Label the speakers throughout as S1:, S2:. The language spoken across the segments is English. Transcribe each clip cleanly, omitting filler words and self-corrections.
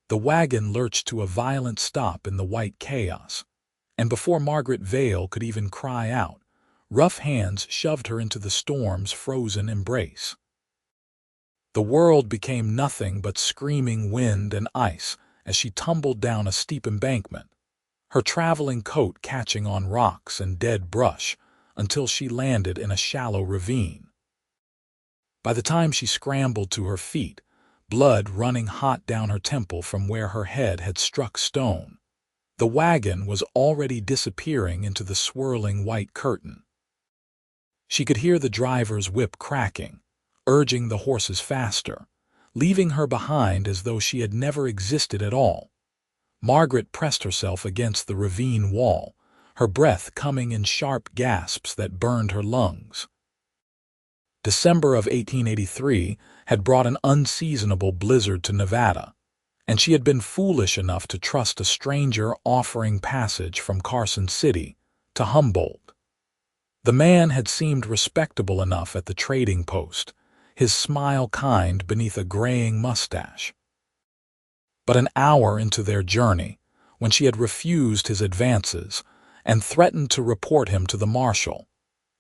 S1: The wagon lurched to a violent stop in the white chaos, and before Margaret Vale could even cry out, rough hands shoved her into the storm's frozen embrace. The world became nothing but screaming wind and ice as she tumbled down a steep embankment, her traveling coat catching on rocks and dead brush until she landed in a shallow ravine. By the time she scrambled to her feet, blood running hot down her temple from where her head had struck stone, the wagon was already disappearing into the swirling white curtain. She could hear the driver's whip cracking, urging the horses faster, leaving her behind as though she had never existed at all. Margaret pressed herself against the ravine wall, her breath coming in sharp gasps that burned her lungs. December of 1883 had brought an unseasonable blizzard to Nevada, and she had been foolish enough to trust a stranger offering passage from Carson City to Humboldt. The man had seemed respectable enough at the trading post, his smile kind beneath a graying mustache. But an hour into their journey, when she had refused his advances and threatened to report him to the marshal,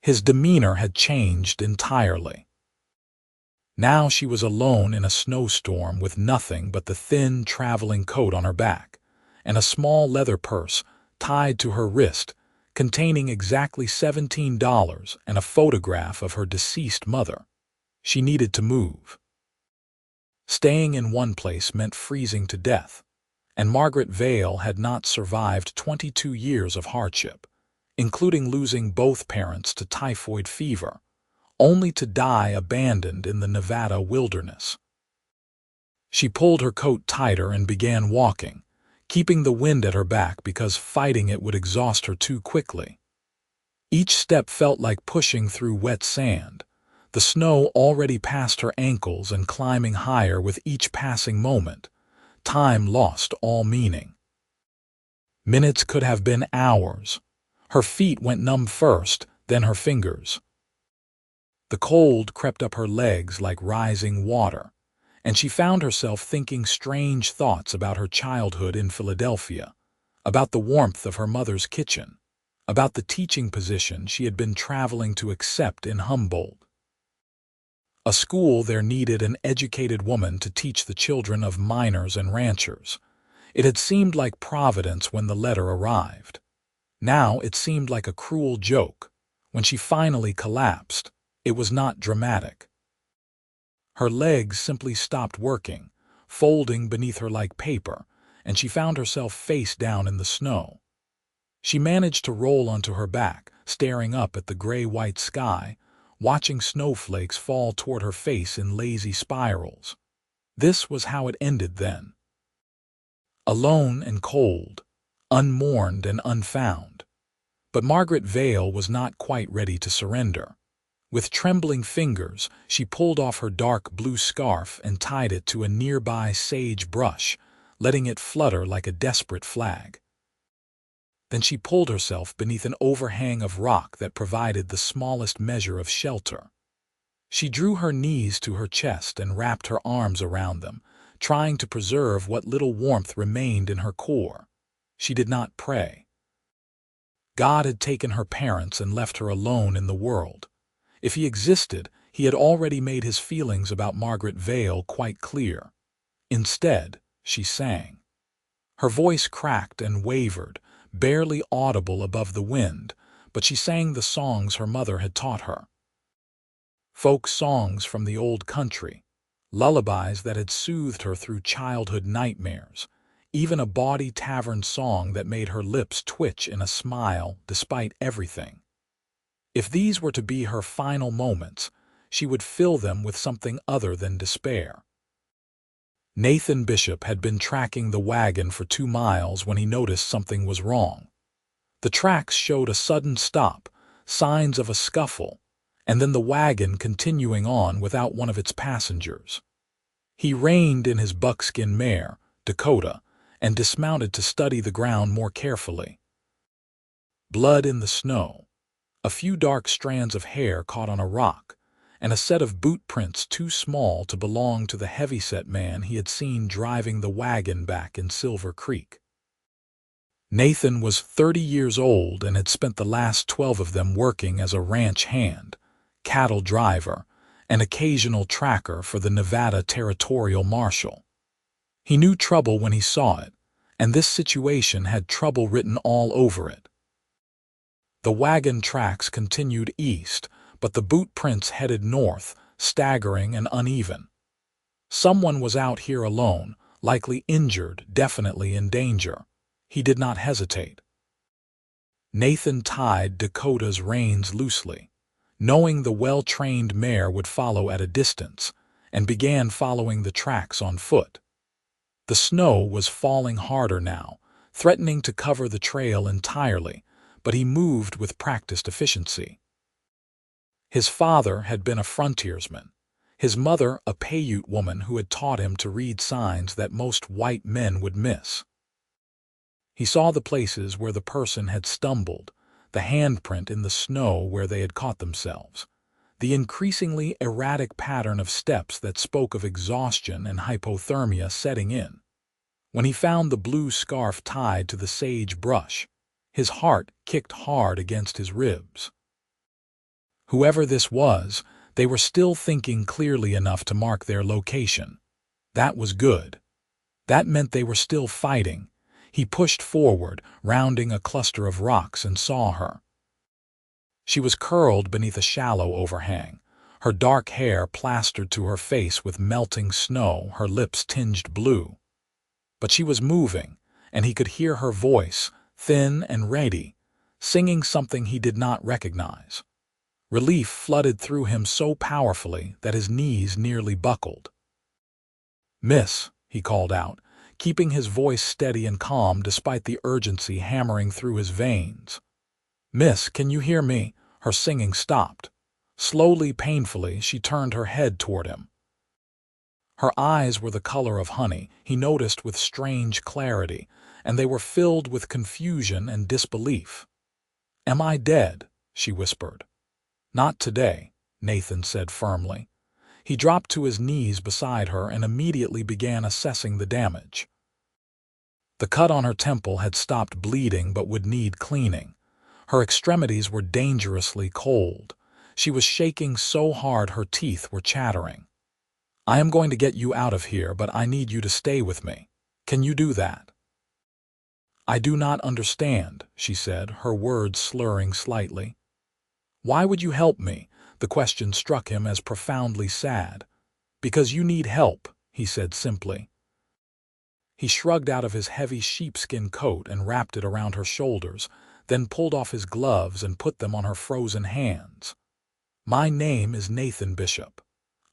S1: his demeanor had changed entirely. Now she was alone in a snowstorm with nothing but the thin traveling coat on her back and a small leather purse tied to her wrist containing exactly $17 and a photograph of her deceased mother. She needed to move. Staying in one place meant freezing to death, and Margaret Vale had not survived 22 years of hardship, including losing both parents to typhoid fever, only to die abandoned in the Nevada wilderness. She pulled her coat tighter and began walking, keeping the wind at her back because fighting it would exhaust her too quickly. Each step felt like pushing through wet sand, the snow already past her ankles and climbing higher with each passing moment. Time lost all meaning. Minutes could have been hours. Her feet went numb first, then her fingers. The cold crept up her legs like rising water, and she found herself thinking strange thoughts about her childhood in Philadelphia, about the warmth of her mother's kitchen, about the teaching position she had been traveling to accept in Humboldt. A school there needed an educated woman to teach the children of miners and ranchers. It had seemed like Providence when the letter arrived. Now it seemed like a cruel joke. When she finally collapsed, it was not dramatic. Her legs simply stopped working, folding beneath her like paper, and she found herself face down in the snow. She managed to roll onto her back, staring up at the gray-white sky, watching snowflakes fall toward her face in lazy spirals. This was how it ended then. Alone and cold, unmourned and unfound. But Margaret Vale was not quite ready to surrender. With trembling fingers, she pulled off her dark blue scarf and tied it to a nearby sage brush, letting it flutter like a desperate flag. Then she pulled herself beneath an overhang of rock that provided the smallest measure of shelter. She drew her knees to her chest and wrapped her arms around them, trying to preserve what little warmth remained in her core. She did not pray. God had taken her parents and left her alone in the world. If he existed, he had already made his feelings about Margaret Vale quite clear. Instead, she sang. Her voice cracked and wavered, barely audible above the wind, but she sang the songs her mother had taught her. Folk songs from the old country, lullabies that had soothed her through childhood nightmares, even a bawdy tavern song that made her lips twitch in a smile despite everything. If these were to be her final moments, she would fill them with something other than despair. Nathan Bishop had been tracking the wagon for 2 miles when he noticed something was wrong. The tracks showed a sudden stop, signs of a scuffle, and then the wagon continuing on without one of its passengers. He reined in his buckskin mare, Dakota, and dismounted to study the ground more carefully. Blood in the snow, a few dark strands of hair caught on a rock, and a set of boot prints too small to belong to the heavyset man he had seen driving the wagon back in Silver Creek. Nathan was 30 years old and had spent the last 12 of them working as a ranch hand, cattle driver, and occasional tracker for the Nevada Territorial Marshal. He knew trouble when he saw it, and this situation had trouble written all over it. The wagon tracks continued east, but the boot prints headed north, staggering and uneven. Someone was out here alone, likely injured, definitely in danger. He did not hesitate. Nathan tied Dakota's reins loosely, knowing the well-trained mare would follow at a distance, and began following the tracks on foot. The snow was falling harder now, threatening to cover the trail entirely, but he moved with practiced efficiency. His father had been a frontiersman, his mother a Paiute woman who had taught him to read signs that most white men would miss. He saw the places where the person had stumbled, the handprint in the snow where they had caught themselves, the increasingly erratic pattern of steps that spoke of exhaustion and hypothermia setting in. When he found the blue scarf tied to the sage brush, his heart kicked hard against his ribs. Whoever this was, they were still thinking clearly enough to mark their location. That was good. That meant they were still fighting. He pushed forward, rounding a cluster of rocks, and saw her. She was curled beneath a shallow overhang, her dark hair plastered to her face with melting snow, her lips tinged blue. But she was moving, and he could hear her voice, thin and ready, singing something he did not recognize. Relief flooded through him so powerfully that his knees nearly buckled. "Miss," he called out, keeping his voice steady and calm despite the urgency hammering through his veins. "Miss, can you hear me?" Her singing stopped. Slowly, painfully, she turned her head toward him. Her eyes were the color of honey, he noticed with strange clarity, and they were filled with confusion and disbelief. "Am I dead?" she whispered. "Not today," Nathan said firmly. He dropped to his knees beside her and immediately began assessing the damage. The cut on her temple had stopped bleeding but would need cleaning. Her extremities were dangerously cold. She was shaking so hard her teeth were chattering. "I am going to get you out of here, but I need you to stay with me. Can you do that?" "I do not understand," she said, her words slurring slightly. "Why would you help me?" The question struck him as profoundly sad. "Because you need help," he said simply. He shrugged out of his heavy sheepskin coat and wrapped it around her shoulders, then pulled off his gloves and put them on her frozen hands. "My name is Nathan Bishop.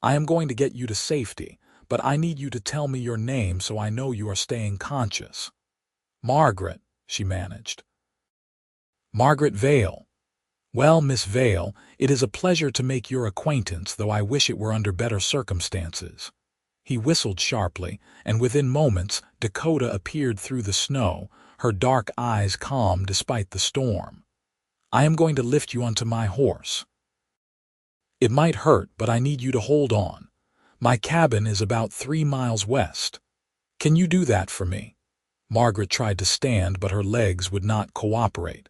S1: I am going to get you to safety, but I need you to tell me your name so I know you are staying conscious." "Margaret," she managed. "Margaret Vale. Well, Miss Vale, it is a pleasure to make your acquaintance, though I wish it were under better circumstances." He whistled sharply, and within moments Dakota appeared through the snow, her dark eyes calm despite the storm. "I am going to lift you onto my horse. It might hurt, but I need you to hold on. My cabin is about 3 miles west. Can you do that for me?" Margaret tried to stand, but her legs would not cooperate.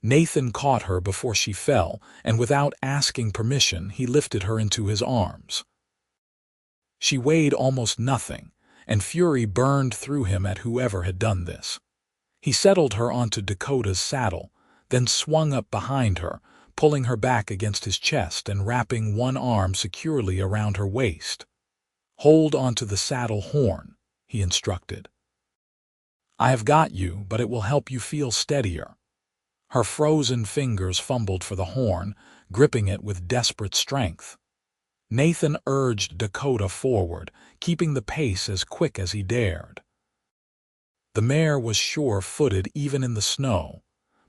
S1: Nathan caught her before she fell, and without asking permission, he lifted her into his arms. She weighed almost nothing, and fury burned through him at whoever had done this. He settled her onto Dakota's saddle, then swung up behind her, pulling her back against his chest and wrapping one arm securely around her waist. "Hold onto the saddle horn," he instructed. "I have got you, but it will help you feel steadier." Her frozen fingers fumbled for the horn, gripping it with desperate strength. Nathan urged Dakota forward, keeping the pace as quick as he dared. The mare was sure-footed even in the snow,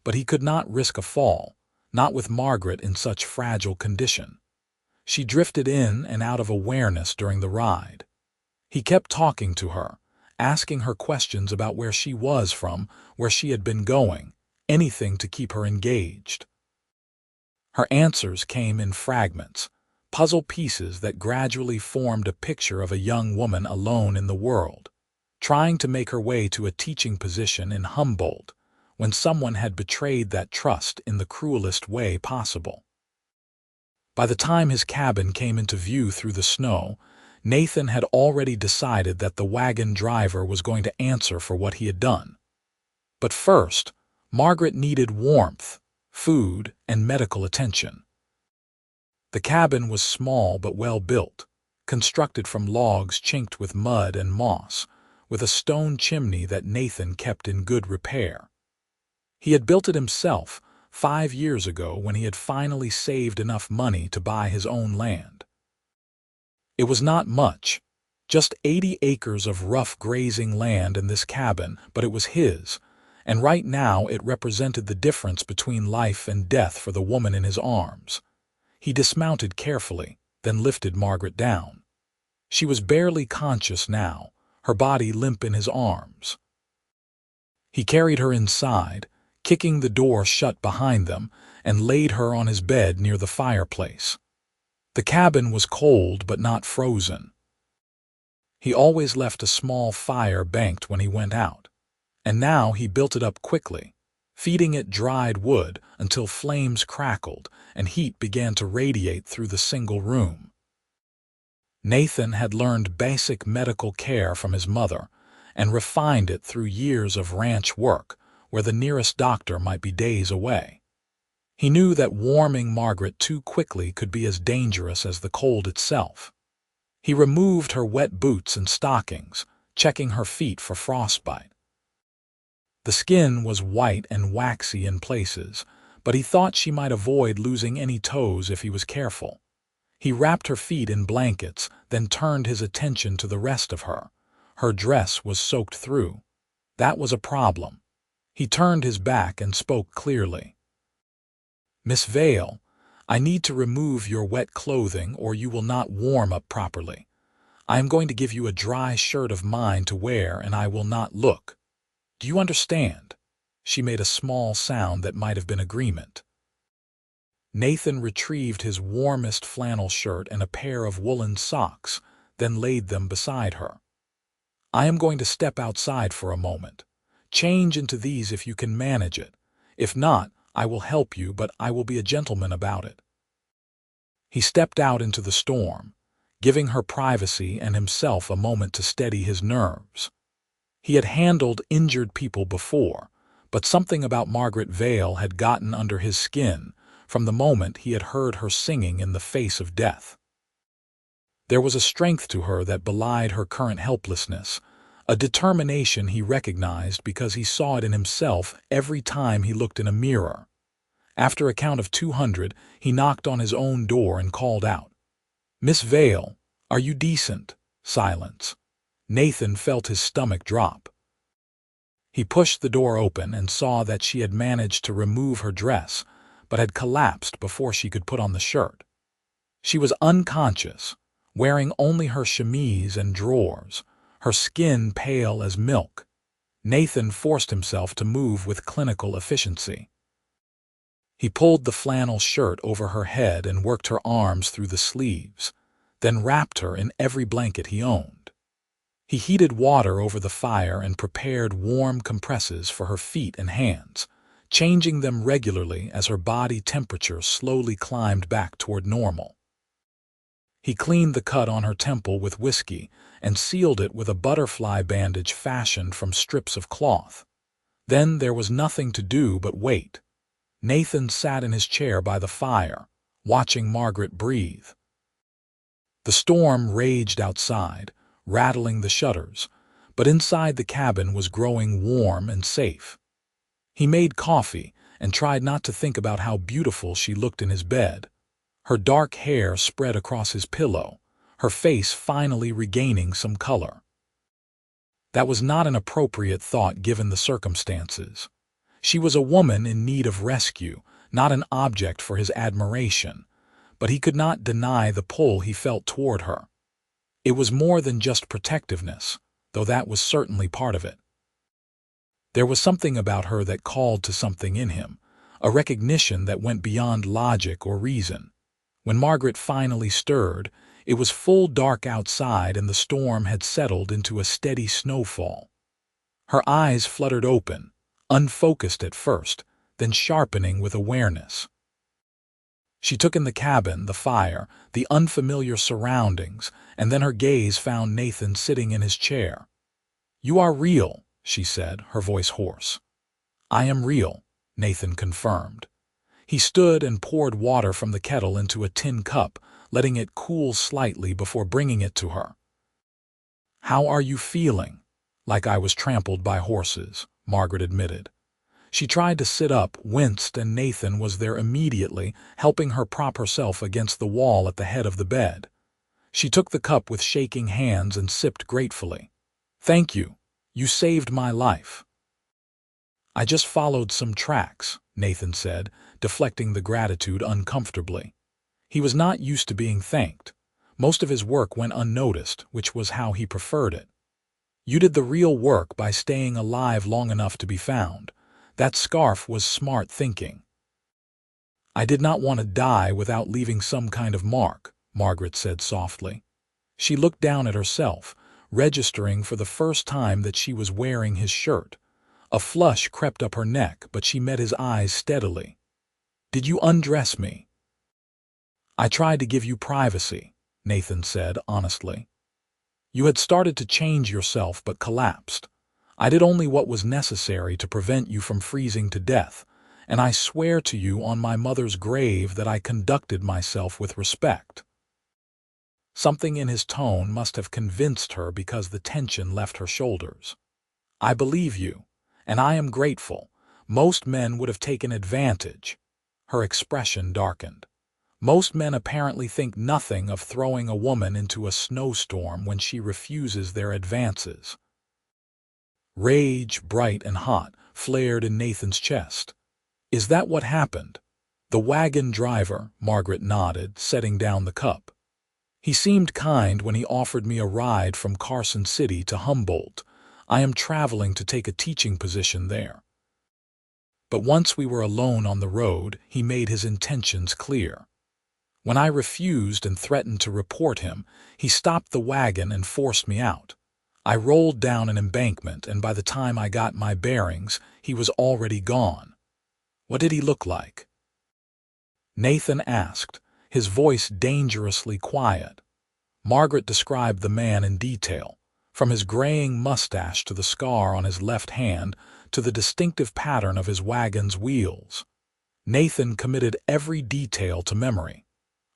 S1: but he could not risk a fall, not with Margaret in such fragile condition. She drifted in and out of awareness during the ride. He kept talking to her, asking her questions about where she was from, where she had been going, anything to keep her engaged. Her answers came in fragments, puzzle pieces that gradually formed a picture of a young woman alone in the world, trying to make her way to a teaching position in Humboldt when someone had betrayed that trust in the cruelest way possible. By the time his cabin came into view through the snow, Nathan had already decided that the wagon driver was going to answer for what he had done. But first, Margaret needed warmth, food, and medical attention. The cabin was small but well built, constructed from logs chinked with mud and moss, with a stone chimney that Nathan kept in good repair. He had built it himself 5 years ago when he had finally saved enough money to buy his own land. It was not much, just 80 acres of rough grazing land in this cabin, but it was his, and right now it represented the difference between life and death for the woman in his arms. He dismounted carefully, then lifted Margaret down. She was barely conscious now, her body limp in his arms. He carried her inside, kicking the door shut behind them, and laid her on his bed near the fireplace. The cabin was cold but not frozen. He always left a small fire banked when he went out, and now he built it up quickly, feeding it dried wood until flames crackled and heat began to radiate through the single room. Nathan had learned basic medical care from his mother and refined it through years of ranch work, where the nearest doctor might be days away. He knew that warming Margaret too quickly could be as dangerous as the cold itself. He removed her wet boots and stockings, checking her feet for frostbite. The skin was white and waxy in places, but he thought she might avoid losing any toes if he was careful. He wrapped her feet in blankets, then turned his attention to the rest of her. Her dress was soaked through. That was a problem. He turned his back and spoke clearly. "Miss Vale, I need to remove your wet clothing or you will not warm up properly. I am going to give you a dry shirt of mine to wear and I will not look. Do you understand?" She made a small sound that might have been agreement. Nathan retrieved his warmest flannel shirt and a pair of woolen socks, then laid them beside her. "I am going to step outside for a moment. Change into these if you can manage it. If not, I will help you, but I will be a gentleman about it." He stepped out into the storm, giving her privacy and himself a moment to steady his nerves. He had handled injured people before, but something about Margaret Vale had gotten under his skin from the moment he had heard her singing in the face of death. There was a strength to her that belied her current helplessness, a determination he recognized because he saw it in himself every time he looked in a mirror. After a count of 200, he knocked on his own door and called out, "Miss Vale, are you decent?" Silence. Nathan felt his stomach drop. He pushed the door open and saw that she had managed to remove her dress, but had collapsed before she could put on the shirt. She was unconscious, wearing only her chemise and drawers, her skin pale as milk. Nathan forced himself to move with clinical efficiency. He pulled the flannel shirt over her head and worked her arms through the sleeves, then wrapped her in every blanket he owned. He heated water over the fire and prepared warm compresses for her feet and hands, changing them regularly as her body temperature slowly climbed back toward normal. He cleaned the cut on her temple with whiskey and sealed it with a butterfly bandage fashioned from strips of cloth. Then there was nothing to do but wait. Nathan sat in his chair by the fire, watching Margaret breathe. The storm raged outside, rattling the shutters, but inside the cabin was growing warm and safe. He made coffee and tried not to think about how beautiful she looked in his bed. Her dark hair spread across his pillow, her face finally regaining some color. That was not an appropriate thought given the circumstances. She was a woman in need of rescue, not an object for his admiration, but he could not deny the pull he felt toward her. It was more than just protectiveness, though that was certainly part of it. There was something about her that called to something in him, a recognition that went beyond logic or reason. When Margaret finally stirred, it was full dark outside and the storm had settled into a steady snowfall. Her eyes fluttered open, unfocused at first, then sharpening with awareness. She took in the cabin, the fire, the unfamiliar surroundings, and then her gaze found Nathan sitting in his chair. "You are real," she said, her voice hoarse. "I am real," Nathan confirmed. He stood and poured water from the kettle into a tin cup, letting it cool slightly before bringing it to her. "How are you feeling?" "Like I was trampled by horses," Margaret admitted. She tried to sit up, winced, and Nathan was there immediately, helping her prop herself against the wall at the head of the bed. She took the cup with shaking hands and sipped gratefully. "Thank you. You saved my life." "I just followed some tracks," Nathan said, deflecting the gratitude uncomfortably. He was not used to being thanked. Most of his work went unnoticed, which was how he preferred it. "You did the real work by staying alive long enough to be found. That scarf was smart thinking." "I did not want to die without leaving some kind of mark," Margaret said softly. She looked down at herself, registering for the first time that she was wearing his shirt. A flush crept up her neck, but she met his eyes steadily. "Did you undress me?" "I tried to give you privacy," Nathan said honestly. "You had started to change yourself but collapsed. I did only what was necessary to prevent you from freezing to death, and I swear to you on my mother's grave that I conducted myself with respect." Something in his tone must have convinced her because the tension left her shoulders. "I believe you, and I am grateful. Most men would have taken advantage." Her expression darkened. "Most men apparently think nothing of throwing a woman into a snowstorm when she refuses their advances." Rage, bright and hot, flared in Nathan's chest. "Is that what happened?" "The wagon driver," Margaret nodded, setting down the cup. "He seemed kind when he offered me a ride from Carson City to Humboldt. I am traveling to take a teaching position there." But once we were alone on the road, he made his intentions clear. "When I refused and threatened to report him, he stopped the wagon and forced me out. I rolled down an embankment, and by the time I got my bearings, he was already gone." "What did he look like?" Nathan asked, his voice dangerously quiet. Margaret described the man in detail, from his graying mustache to the scar on his left hand to the distinctive pattern of his wagon's wheels. Nathan committed every detail to memory.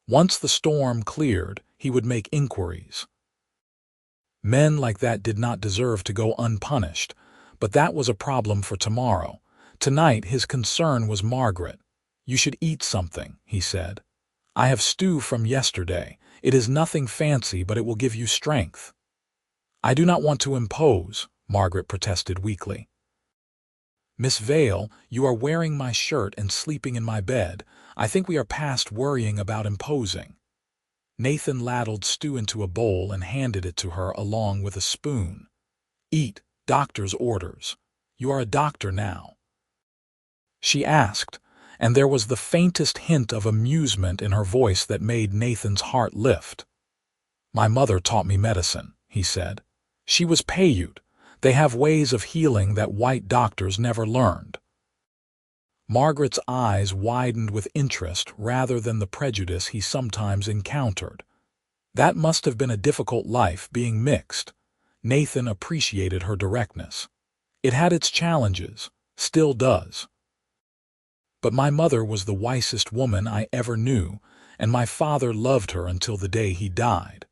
S1: Once the storm cleared, he would make inquiries. Men like that did not deserve to go unpunished, but that was a problem for tomorrow. Tonight his concern was Margaret. "You should eat something," he said. "I have stew from yesterday. It is nothing fancy, but it will give you strength." "I do not want to impose," Margaret protested weakly. "Miss Vale, you are wearing my shirt and sleeping in my bed. I think we are past worrying about imposing." Nathan ladled stew into a bowl and handed it to her along with a spoon. "Eat, doctor's orders. You are a doctor now." She asked, and there was the faintest hint of amusement in her voice that made Nathan's heart lift. "My mother taught me medicine," he said. "She was Paiute. They have ways of healing that white doctors never learned." Margaret's eyes widened with interest rather than the prejudice he sometimes encountered. That must have been a difficult life, being mixed. Nathan appreciated her directness. "It had its challenges, still does. But my mother was the wisest woman I ever knew, and my father loved her until the day he died.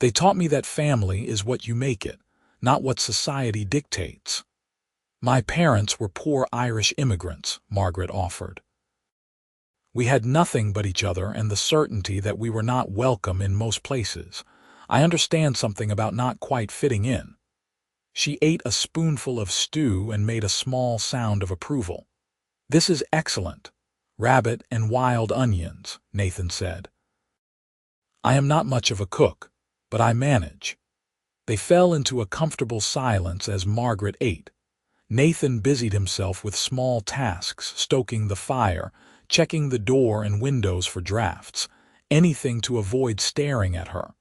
S1: They taught me that family is what you make it, not what society dictates." "My parents were poor Irish immigrants," Margaret offered. "We had nothing but each other and the certainty that we were not welcome in most places. I understand something about not quite fitting in." She ate a spoonful of stew and made a small sound of approval. "This is excellent. Rabbit and wild onions," Nathan said. "I am not much of a cook, but I manage." They fell into a comfortable silence as Margaret ate. Nathan busied himself with small tasks, stoking the fire, checking the door and windows for drafts, anything to avoid staring at her.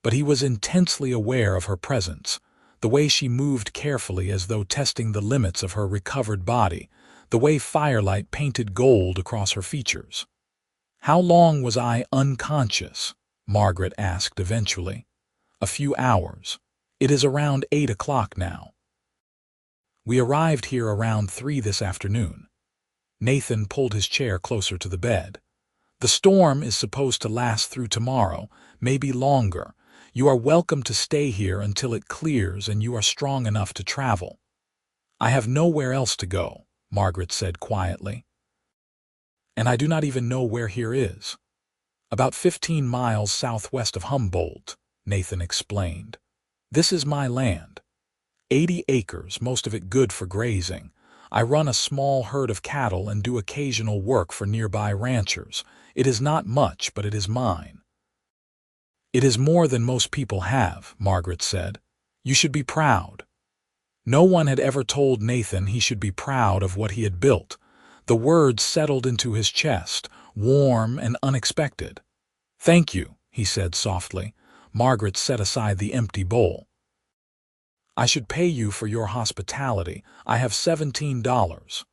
S1: But he was intensely aware of her presence, the way she moved carefully as though testing the limits of her recovered body, the way firelight painted gold across her features. "How long was I unconscious?" Margaret asked eventually. "A few hours. It is around 8 o'clock now. We arrived here around 3 this afternoon." Nathan pulled his chair closer to the bed. "The storm is supposed to last through tomorrow, maybe longer. You are welcome to stay here until it clears and you are strong enough to travel." "I have nowhere else to go," Margaret said quietly. "And I do not even know where here is." "About 15 miles southwest of Humboldt," Nathan explained. "This is my land. 80 acres, most of it good for grazing. I run a small herd of cattle and do occasional work for nearby ranchers. It is not much, but it is mine." "It is more than most people have," Margaret said. "You should be proud." No one had ever told Nathan he should be proud of what he had built. The words settled into his chest, warm and unexpected. "Thank you," he said softly. Margaret set aside the empty bowl. "I should pay you for your hospitality. I have $17.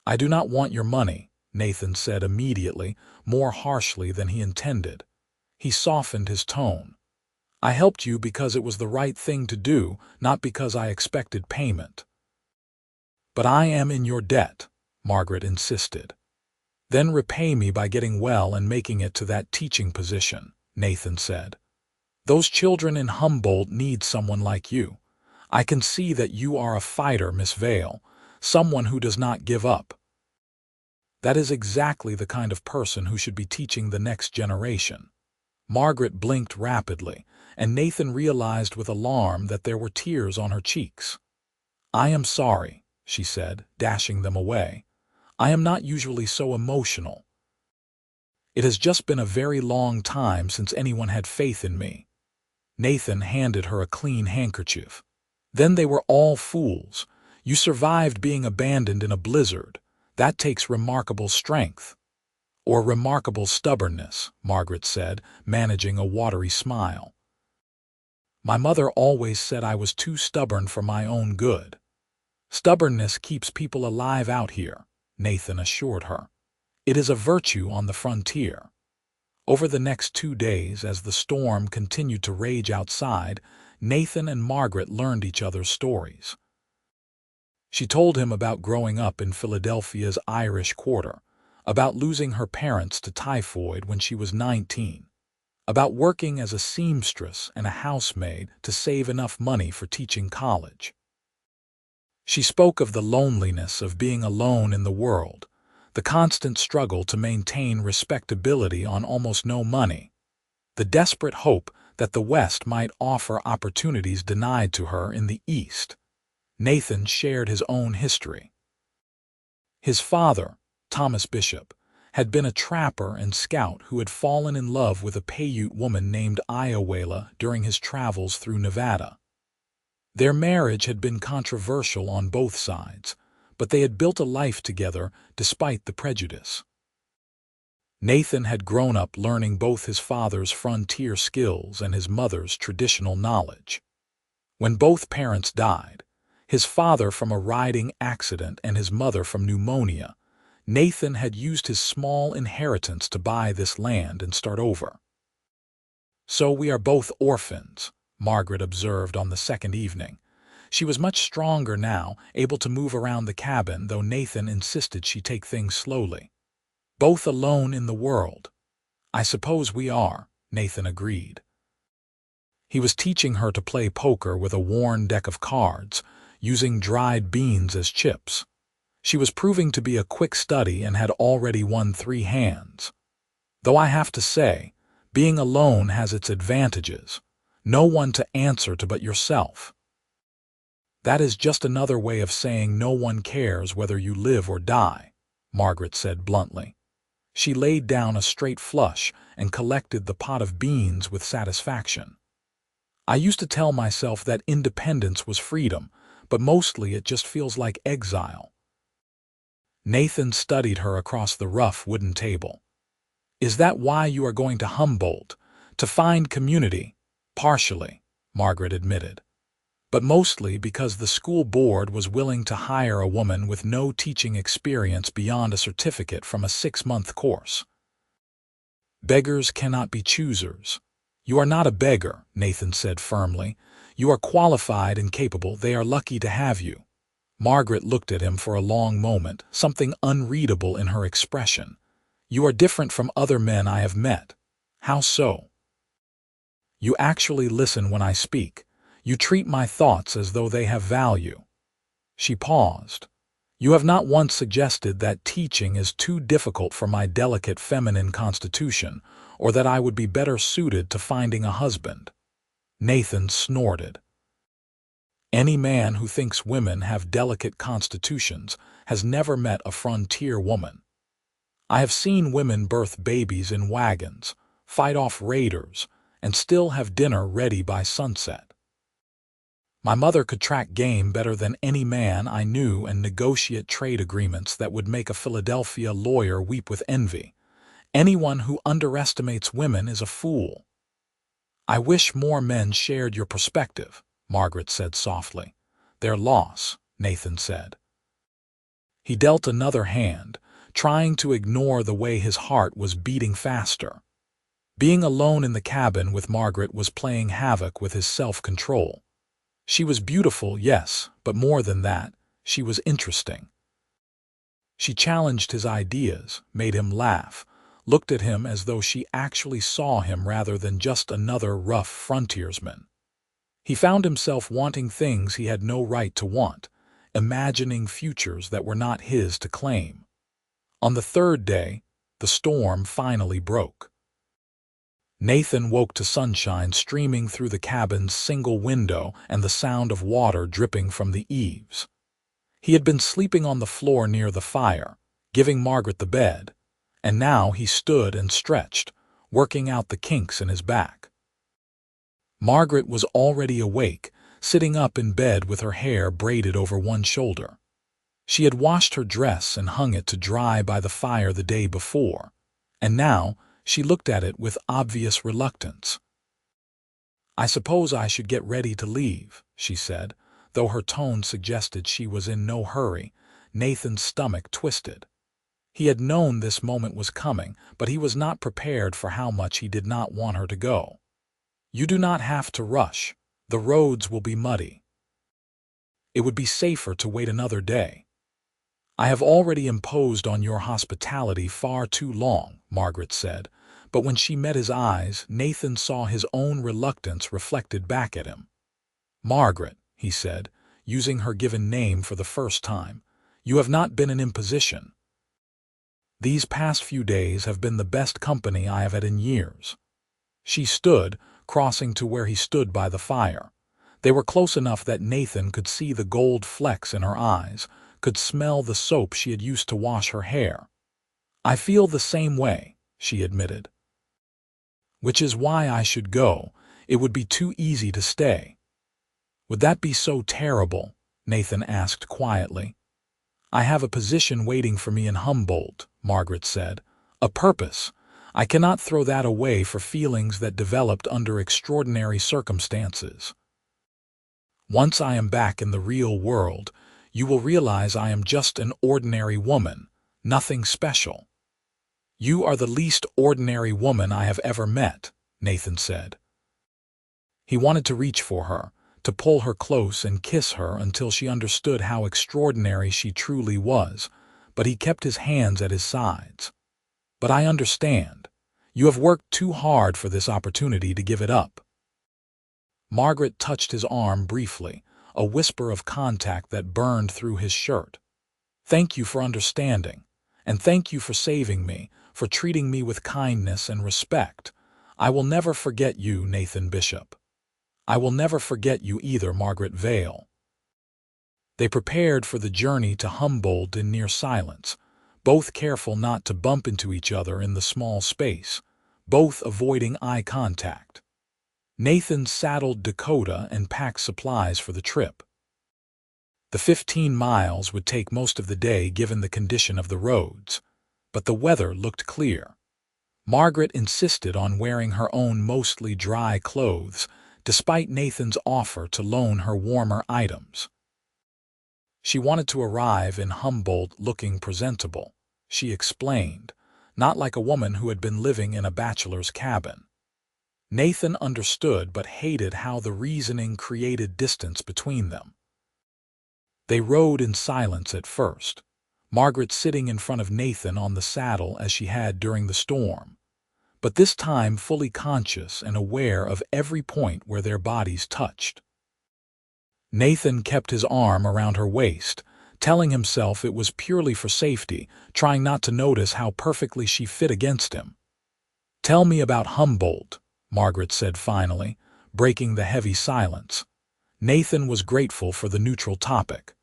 S1: "I do not want your money," Nathan said immediately, more harshly than he intended. He softened his tone. "I helped you because it was the right thing to do, not because I expected payment." "But I am in your debt," Margaret insisted. "Then repay me by getting well and making it to that teaching position," Nathan said. "Those children in Humboldt need someone like you. I can see that you are a fighter, Miss Vale, someone who does not give up. That is exactly the kind of person who should be teaching the next generation." Margaret blinked rapidly, and Nathan realized with alarm that there were tears on her cheeks. "I am sorry," she said, dashing them away. "I am not usually so emotional. It has just been a very long time since anyone had faith in me." Nathan handed her a clean handkerchief. "Then they were all fools. You survived being abandoned in a blizzard. That takes remarkable strength." "Or remarkable stubbornness," Margaret said, managing a watery smile. "My mother always said I was too stubborn for my own good." "Stubbornness keeps people alive out here," Nathan assured her. "It is a virtue on the frontier." Over the next 2 days, as the storm continued to rage outside, Nathan and Margaret learned each other's stories. She told him about growing up in Philadelphia's Irish Quarter, about losing her parents to typhoid when she was 19, about working as a seamstress and a housemaid to save enough money for teaching college. She spoke of the loneliness of being alone in the world, the constant struggle to maintain respectability on almost no money, the desperate hope that the West might offer opportunities denied to her in the East. Nathan shared his own history. His father, Thomas Bishop, had been a trapper and scout who had fallen in love with a Paiute woman named Iowela during his travels through Nevada. Their marriage had been controversial on both sides, but they had built a life together despite the prejudice. Nathan had grown up learning both his father's frontier skills and his mother's traditional knowledge. When both parents died, his father from a riding accident and his mother from pneumonia, Nathan had used his small inheritance to buy this land and start over. "So we are both orphans," Margaret observed on the second evening. She was much stronger now, able to move around the cabin, though Nathan insisted she take things slowly. "Both alone in the world." "I suppose we are," Nathan agreed. He was teaching her to play poker with a worn deck of cards, using dried beans as chips. She was proving to be a quick study and had already won 3 hands. "Though I have to say, being alone has its advantages. No one to answer to but yourself." "That is just another way of saying no one cares whether you live or die," Margaret said bluntly. She laid down a straight flush and collected the pot of beans with satisfaction. "I used to tell myself that independence was freedom, but mostly it just feels like exile." Nathan studied her across the rough wooden table. Is that why you are going to Humboldt? To find community? Partially, Margaret admitted. But mostly because the school board was willing to hire a woman with no teaching experience beyond a certificate from a 6-month course. Beggars cannot be choosers. You are not a beggar, Nathan said firmly. You are qualified and capable. They are lucky to have you. Margaret looked at him for a long moment, something unreadable in her expression. You are different from other men I have met. How so? You actually listen when I speak. You treat my thoughts as though they have value. She paused. You have not once suggested that teaching is too difficult for my delicate feminine constitution, or that I would be better suited to finding a husband. Nathan snorted. Any man who thinks women have delicate constitutions has never met a frontier woman. I have seen women birth babies in wagons, fight off raiders, and still have dinner ready by sunset. My mother could track game better than any man I knew and negotiate trade agreements that would make a Philadelphia lawyer weep with envy. Anyone who underestimates women is a fool. I wish more men shared your perspective, Margaret said softly. Their loss, Nathan said. He dealt another hand, trying to ignore the way his heart was beating faster. Being alone in the cabin with Margaret was playing havoc with his self-control. She was beautiful, yes, but more than that, she was interesting. She challenged his ideas, made him laugh, looked at him as though she actually saw him rather than just another rough frontiersman. He found himself wanting things he had no right to want, imagining futures that were not his to claim. On the third day, the storm finally broke. Nathan woke to sunshine streaming through the cabin's single window and the sound of water dripping from the eaves. He had been sleeping on the floor near the fire, giving Margaret the bed, and now he stood and stretched, working out the kinks in his back. Margaret was already awake, sitting up in bed with her hair braided over one shoulder. She had washed her dress and hung it to dry by the fire the day before, and now she looked at it with obvious reluctance. I suppose I should get ready to leave, she said, though her tone suggested she was in no hurry. Nathan's stomach twisted. He had known this moment was coming, but he was not prepared for how much he did not want her to go. You do not have to rush. The roads will be muddy. It would be safer to wait another day. I have already imposed on your hospitality far too long, Margaret said, but when she met his eyes, Nathan saw his own reluctance reflected back at him. Margaret, he said, using her given name for the first time, you have not been an imposition. These past few days have been the best company I have had in years. She stood, crossing to where he stood by the fire. They were close enough that Nathan could see the gold flecks in her eyes, could smell the soap she had used to wash her hair. I feel the same way, she admitted. Which is why I should go. It would be too easy to stay. Would that be so terrible? Nathan asked quietly. I have a position waiting for me in Humboldt, Margaret said. A purpose. I cannot throw that away for feelings that developed under extraordinary circumstances. Once I am back in the real world, you will realize I am just an ordinary woman, nothing special. You are the least ordinary woman I have ever met, Nathan said. He wanted to reach for her, to pull her close and kiss her until she understood how extraordinary she truly was, but he kept his hands at his sides. But I understand. You have worked too hard for this opportunity to give it up. Margaret touched his arm briefly, a whisper of contact that burned through his shirt. Thank you for understanding, and thank you for saving me, for treating me with kindness and respect. I will never forget you, Nathan Bishop. I will never forget you either, Margaret Vale. They prepared for the journey to Humboldt in near silence, both careful not to bump into each other in the small space, both avoiding eye contact. Nathan saddled Dakota and packed supplies for the trip. The 15 miles would take most of the day given the condition of the roads, but the weather looked clear. Margaret insisted on wearing her own mostly dry clothes, despite Nathan's offer to loan her warmer items. She wanted to arrive in Humboldt looking presentable, she explained, not like a woman who had been living in a bachelor's cabin. Nathan understood but hated how the reasoning created distance between them. They rode in silence at first, Margaret sitting in front of Nathan on the saddle as she had during the storm, but this time fully conscious and aware of every point where their bodies touched. Nathan kept his arm around her waist, telling himself it was purely for safety, trying not to notice how perfectly she fit against him. "Tell me about Humboldt," Margaret said finally, breaking the heavy silence. Nathan was grateful for the neutral topic.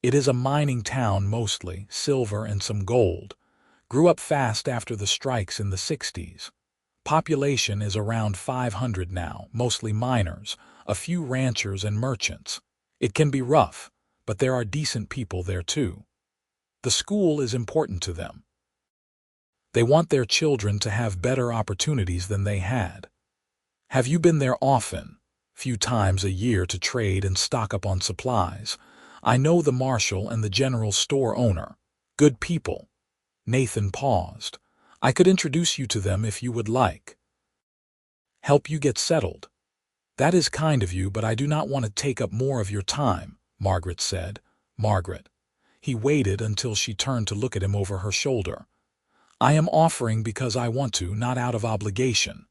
S1: "It is a mining town mostly, silver and some gold. Grew up fast after the strikes in the 60s. Population is around 500 now, mostly miners, a few ranchers and merchants. It can be rough, but there are decent people there too. The school is important to them. They want their children to have better opportunities than they had. Have you been there often? Few times a year to trade and stock up on supplies. I know the marshal and the general store owner. Good people." Nathan paused. "I could introduce you to them if you would like. Help you get settled." "That is kind of you, but I do not want to take up more of your time," Margaret said. "Margaret." He waited until she turned to look at him over her shoulder. "I am offering because I want to, not out of obligation.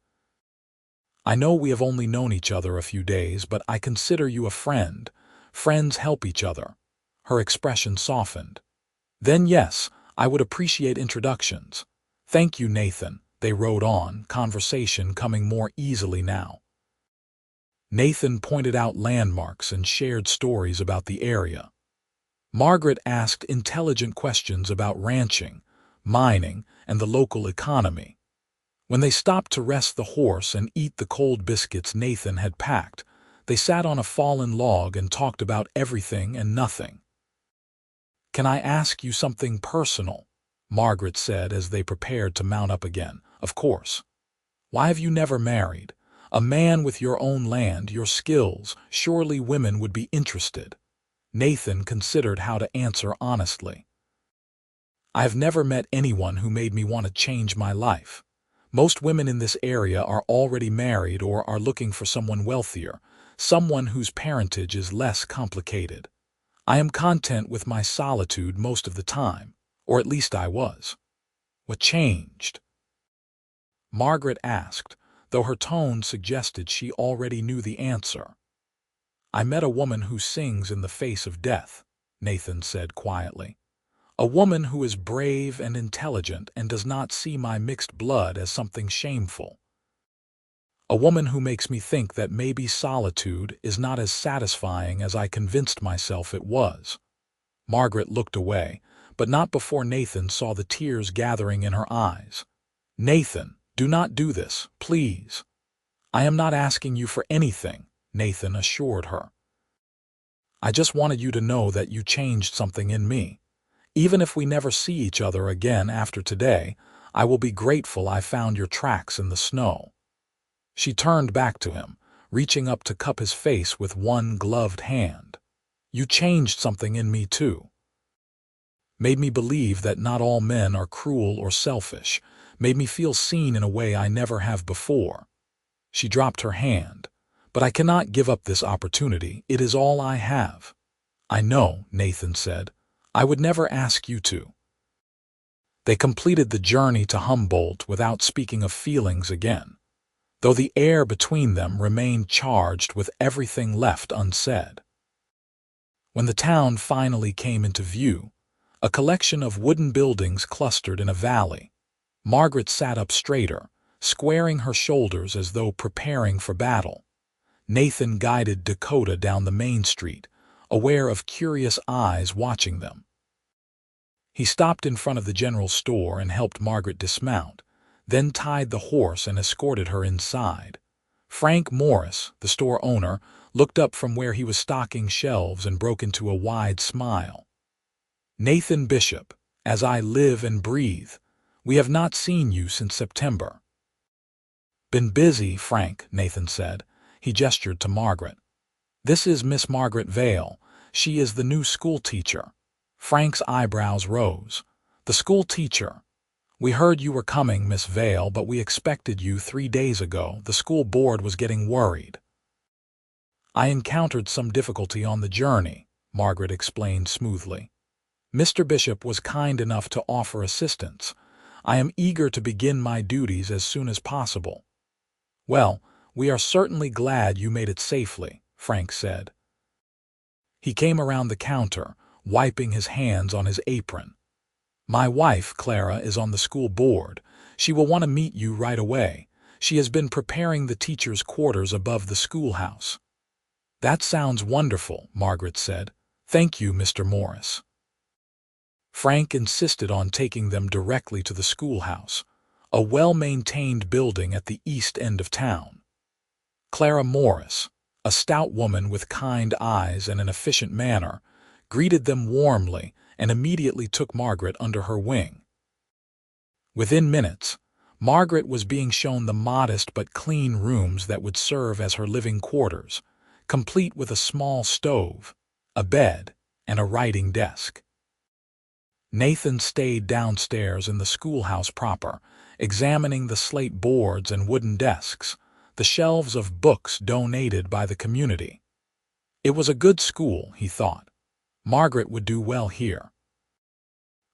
S1: I know we have only known each other a few days, but I consider you a friend. Friends help each other." Her expression softened. "Then yes, I would appreciate introductions." "Thank you, Nathan." They rode on, conversation coming more easily now. Nathan pointed out landmarks and shared stories about the area. Margaret asked intelligent questions about ranching, mining, and the local economy. When they stopped to rest the horse and eat the cold biscuits Nathan had packed, they sat on a fallen log and talked about everything and nothing. "Can I ask you something personal?" Margaret said as they prepared to mount up again. "Of course." "Why have you never married? A man with your own land, your skills, surely women would be interested." Nathan considered how to answer honestly. "I have never met anyone who made me want to change my life. Most women in this area are already married or are looking for someone wealthier, someone whose parentage is less complicated. I am content with my solitude most of the time, or at least I was." "What changed?" Margaret asked, though her tone suggested she already knew the answer. "I met a woman who sings in the face of death," Nathan said quietly. "A woman who is brave and intelligent and does not see my mixed blood as something shameful. A woman who makes me think that maybe solitude is not as satisfying as I convinced myself it was." Margaret looked away, but not before Nathan saw the tears gathering in her eyes. "Nathan, do not do this, please." "I am not asking you for anything," Nathan assured her. "I just wanted you to know that you changed something in me. Even if we never see each other again after today, I will be grateful I found your tracks in the snow." She turned back to him, reaching up to cup his face with one gloved hand. "You changed something in me too. Made me believe that not all men are cruel or selfish, made me feel seen in a way I never have before." She dropped her hand. "But I cannot give up this opportunity. It is all I have." "I know," Nathan said. "I would never ask you to." They completed the journey to Humboldt without speaking of feelings again, though the air between them remained charged with everything left unsaid. When the town finally came into view, a collection of wooden buildings clustered in a valley, Margaret sat up straighter, squaring her shoulders as though preparing for battle. Nathan guided Dakota down the main street, aware of curious eyes watching them. He stopped in front of the general store and helped Margaret dismount, then tied the horse and escorted her inside. Frank Morris, the store owner, looked up from where he was stocking shelves and broke into a wide smile. "Nathan Bishop, as I live and breathe. We have not seen you since September." "Been busy, Frank," Nathan said. He gestured to Margaret. "This is Miss Margaret Vale. She is the new school teacher." Frank's eyebrows rose. "The school teacher? We heard you were coming, Miss Vale, but we expected you 3 days ago. The school board was getting worried." "I encountered some difficulty on the journey," Margaret explained smoothly. "Mr. Bishop was kind enough to offer assistance. I am eager to begin my duties as soon as possible." "Well, we are certainly glad you made it safely," Frank said. He came around the counter, wiping his hands on his apron. "My wife, Clara, is on the school board. She will want to meet you right away. She has been preparing the teachers' quarters above the schoolhouse." "That sounds wonderful," Margaret said. "Thank you, Mr. Morris." Frank insisted on taking them directly to the schoolhouse, a well-maintained building at the east end of town. Clara Morris, a stout woman with kind eyes and an efficient manner, greeted them warmly and immediately took Margaret under her wing. Within minutes, Margaret was being shown the modest but clean rooms that would serve as her living quarters, complete with a small stove, a bed, and a writing desk. Nathan stayed downstairs in the schoolhouse proper, examining the slate boards and wooden desks, the shelves of books donated by the community. It was a good school, he thought. Margaret would do well here.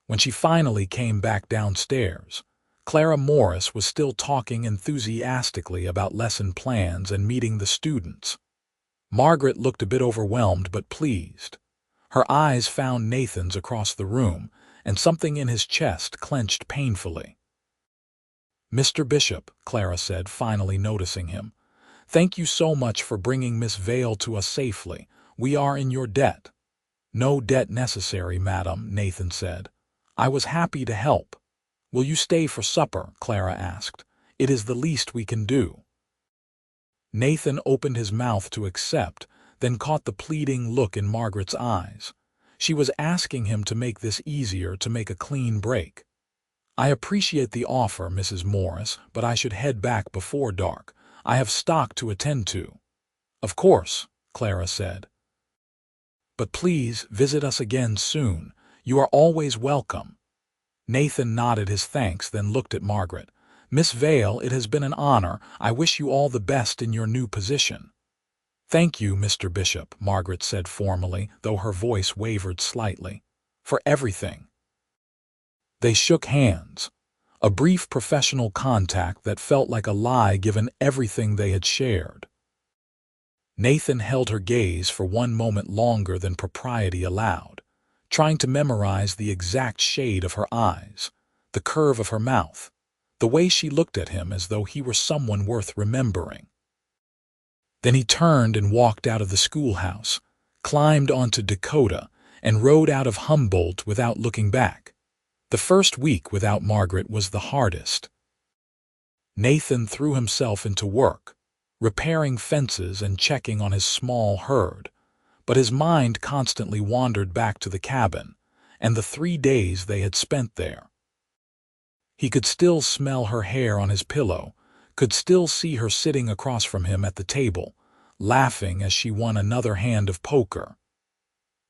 S1: When she finally came back downstairs, Clara Morris was still talking enthusiastically about lesson plans and meeting the students. Margaret looked a bit overwhelmed but pleased. Her eyes found Nathan's across the room, and something in his chest clenched painfully. "Mr. Bishop," Clara said, finally noticing him, "thank you so much for bringing Miss Vale to us safely. We are in your debt." "No debt necessary, madam," Nathan said. "I was happy to help." "Will you stay for supper?" Clara asked. "It is the least we can do." Nathan opened his mouth to accept, then caught the pleading look in Margaret's eyes. She was asking him to make this easier, to make a clean break. "I appreciate the offer, Mrs. Morris, but I should head back before dark. I have stock to attend to." "Of course," Clara said. "But please visit us again soon. You are always welcome." Nathan nodded his thanks, then looked at Margaret. "Miss Vale, it has been an honor. I wish you all the best in your new position." "Thank you, Mr. Bishop," Margaret said formally, though her voice wavered slightly, "for everything." They shook hands, a brief professional contact that felt like a lie given everything they had shared. Nathan held her gaze for one moment longer than propriety allowed, trying to memorize the exact shade of her eyes, the curve of her mouth, the way she looked at him as though he were someone worth remembering. Then he turned and walked out of the schoolhouse, climbed onto Dakota, and rode out of Humboldt without looking back. The first week without Margaret was the hardest. Nathan threw himself into work, repairing fences and checking on his small herd, but his mind constantly wandered back to the cabin and the 3 days they had spent there. He could still smell her hair on his pillow, could still see her sitting across from him at the table, laughing as she won another hand of poker.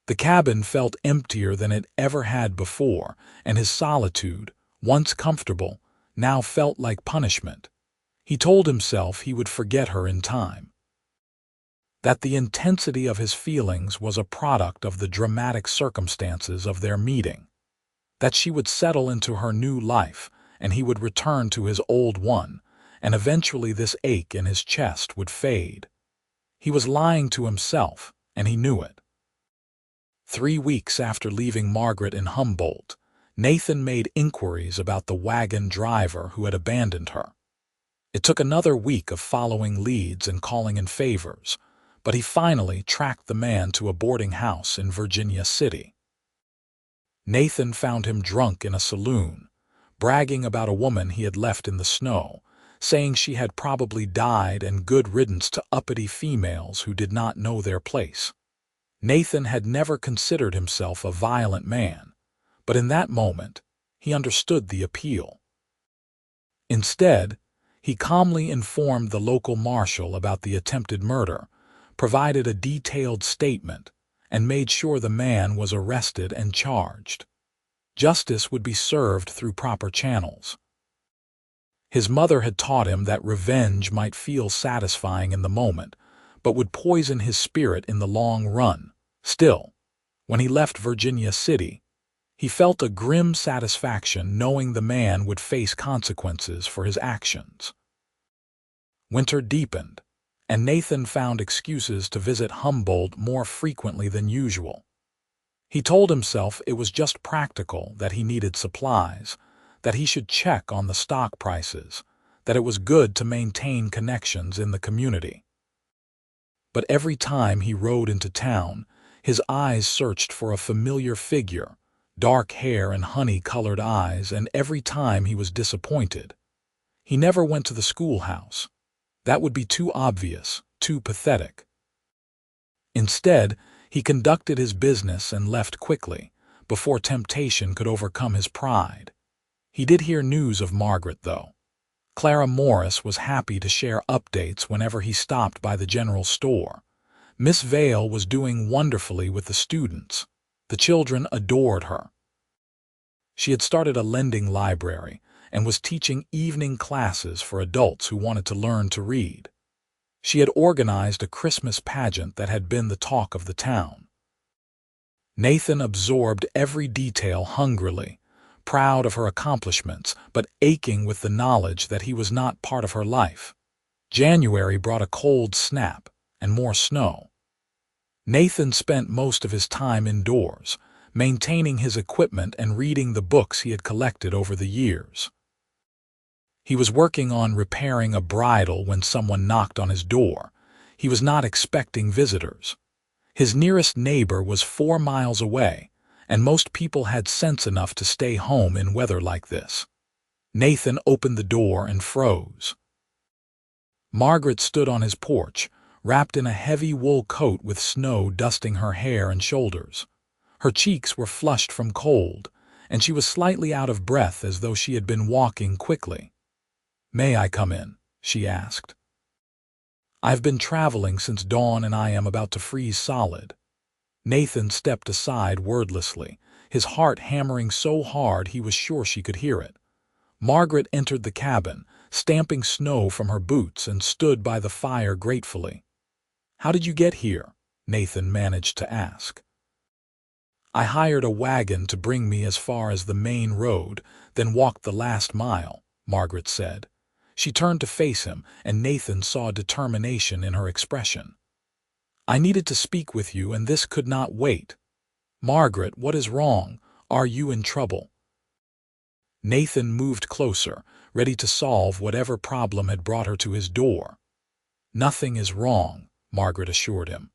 S1: The cabin felt emptier than it ever had before, and his solitude, once comfortable, now felt like punishment. He told himself he would forget her in time, that the intensity of his feelings was a product of the dramatic circumstances of their meeting, that she would settle into her new life and he would return to his old one, and eventually this ache in his chest would fade. He was lying to himself, and he knew it. 3 weeks after leaving Margaret in Humboldt, Nathan made inquiries about the wagon driver who had abandoned her. It took another week of following leads and calling in favors, but he finally tracked the man to a boarding house in Virginia City. Nathan found him drunk in a saloon, bragging about a woman he had left in the snow, saying she had probably died, and good riddance to uppity females who did not know their place. Nathan had never considered himself a violent man, but in that moment he understood the appeal. Instead, he calmly informed the local marshal about the attempted murder, provided a detailed statement, and made sure the man was arrested and charged. Justice would be served through proper channels. His mother had taught him that revenge might feel satisfying in the moment, but would poison his spirit in the long run. Still, when he left Virginia City, he felt a grim satisfaction knowing the man would face consequences for his actions. Winter deepened, and Nathan found excuses to visit Humboldt more frequently than usual. He told himself it was just practical, that he needed supplies, that he should check on the stock prices, that it was good to maintain connections in the community. But every time he rode into town, his eyes searched for a familiar figure, dark hair and honey-colored eyes, and every time he was disappointed. He never went to the schoolhouse. That would be too obvious, too pathetic. Instead, he conducted his business and left quickly, before temptation could overcome his pride. He did hear news of Margaret, though. Clara Morris was happy to share updates whenever he stopped by the general store. Miss Vale was doing wonderfully with the students. The children adored her. She had started a lending library and was teaching evening classes for adults who wanted to learn to read. She had organized a Christmas pageant that had been the talk of the town. Nathan absorbed every detail hungrily, proud of her accomplishments, but aching with the knowledge that he was not part of her life. January brought a cold snap and more snow. Nathan spent most of his time indoors, maintaining his equipment and reading the books he had collected over the years. He was working on repairing a bridle when someone knocked on his door. He was not expecting visitors. His nearest neighbor was 4 miles away, and most people had sense enough to stay home in weather like this. Nathan opened the door and froze. Margaret stood on his porch, wrapped in a heavy wool coat with snow dusting her hair and shoulders. Her cheeks were flushed from cold, and she was slightly out of breath as though she had been walking quickly. "May I come in?" she asked. "I've been traveling since dawn and I am about to freeze solid." Nathan stepped aside wordlessly, his heart hammering so hard he was sure she could hear it. Margaret entered the cabin, stamping snow from her boots, and stood by the fire gratefully. "How did you get here?" Nathan managed to ask. "I hired a wagon to bring me as far as the main road, then walked the last mile," Margaret said. She turned to face him, and Nathan saw determination in her expression. "I needed to speak with you, and this could not wait." "Margaret, what is wrong? Are you in trouble?" Nathan moved closer, ready to solve whatever problem had brought her to his door. "Nothing is wrong," Margaret assured him.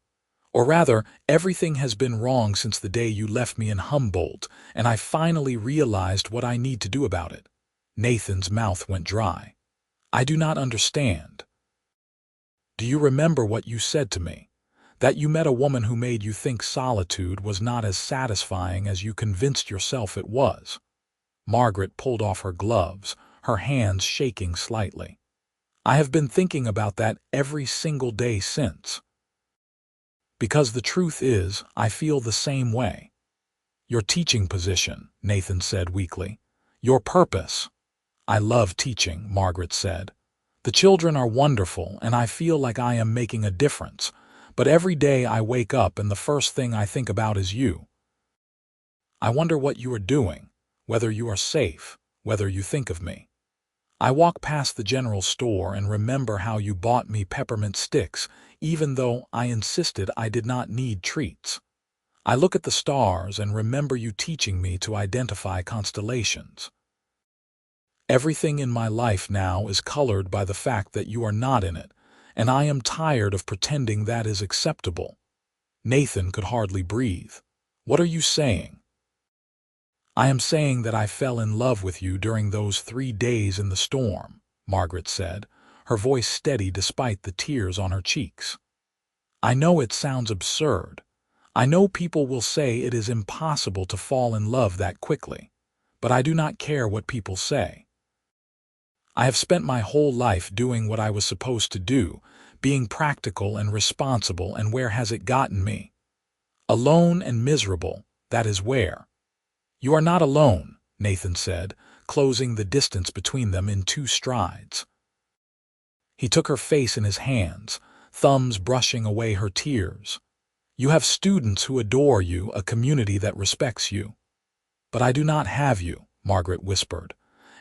S1: "Or rather, everything has been wrong since the day you left me in Humboldt, and I finally realized what I need to do about it." Nathan's mouth went dry. "I do not understand." "Do you remember what you said to me? That you met a woman who made you think solitude was not as satisfying as you convinced yourself it was." Margaret pulled off her gloves, her hands shaking slightly. "I have been thinking about that every single day since. Because the truth is, I feel the same way." "Your teaching position," Nathan said weakly. "Your purpose." "I love teaching," Margaret said. "The children are wonderful, and I feel like I am making a difference. But every day I wake up and the first thing I think about is you. I wonder what you are doing, whether you are safe, whether you think of me. I walk past the general store and remember how you bought me peppermint sticks, even though I insisted I did not need treats. I look at the stars and remember you teaching me to identify constellations. Everything in my life now is colored by the fact that you are not in it, and I am tired of pretending that is acceptable." Nathan could hardly breathe. "What are you saying?" "I am saying that I fell in love with you during those 3 days in the storm," Margaret said, her voice steady despite the tears on her cheeks. "I know it sounds absurd. I know people will say it is impossible to fall in love that quickly, but I do not care what people say. I have spent my whole life doing what I was supposed to do, being practical and responsible, and where has it gotten me? Alone and miserable, that is where. You are not alone, Nathan said, closing the distance between them in 2 strides. He took her face in his hands, thumbs brushing away her tears. You have students who adore you, a community that respects you. But I do not have you, Margaret whispered,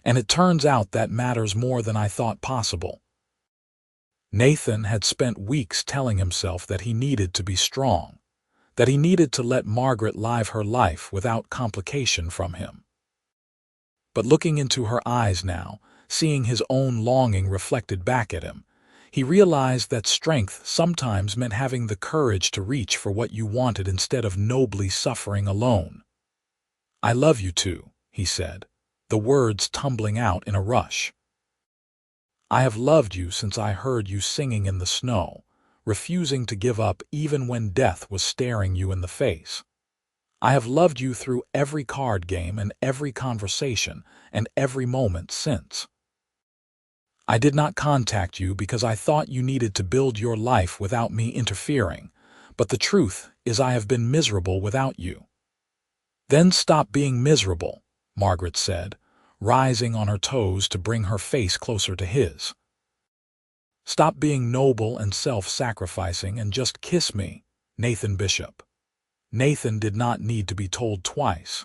S1: and it turns out that matters more than I thought possible. Nathan had spent weeks telling himself that he needed to be strong, that he needed to let Margaret live her life without complication from him. But looking into her eyes now, seeing his own longing reflected back at him, he realized that strength sometimes meant having the courage to reach for what you wanted instead of nobly suffering alone. I love you too, he said, the words tumbling out in a rush. I have loved you since I heard you singing in the snow, refusing to give up even when death was staring you in the face. I have loved you through every card game and every conversation and every moment since. I did not contact you because I thought you needed to build your life without me interfering, but the truth is I have been miserable without you. Then stop being miserable, Margaret said, rising on her toes to bring her face closer to his. Stop being noble and self-sacrificing and just kiss me, Nathan Bishop. Nathan did not need to be told twice.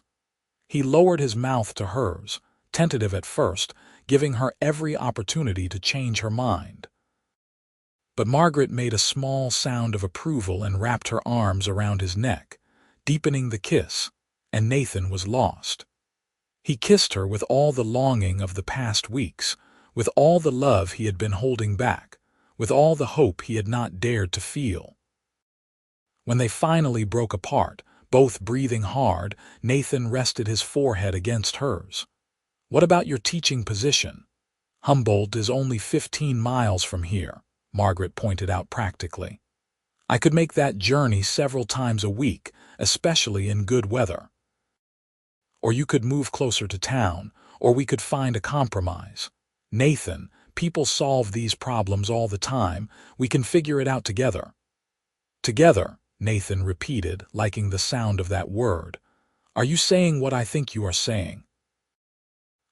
S1: He lowered his mouth to hers, tentative at first, giving her every opportunity to change her mind. But Margaret made a small sound of approval and wrapped her arms around his neck, deepening the kiss, and Nathan was lost. He kissed her with all the longing of the past weeks, with all the love he had been holding back, with all the hope he had not dared to feel. When they finally broke apart, both breathing hard, Nathan rested his forehead against hers. What about your teaching position? Humboldt is only 15 miles from here, Margaret pointed out practically. I could make that journey several times a week, especially in good weather. Or you could move closer to town, or we could find a compromise. Nathan, people solve these problems all the time. We can figure it out together. Together, Nathan repeated, liking the sound of that word. Are you saying what I think you are saying?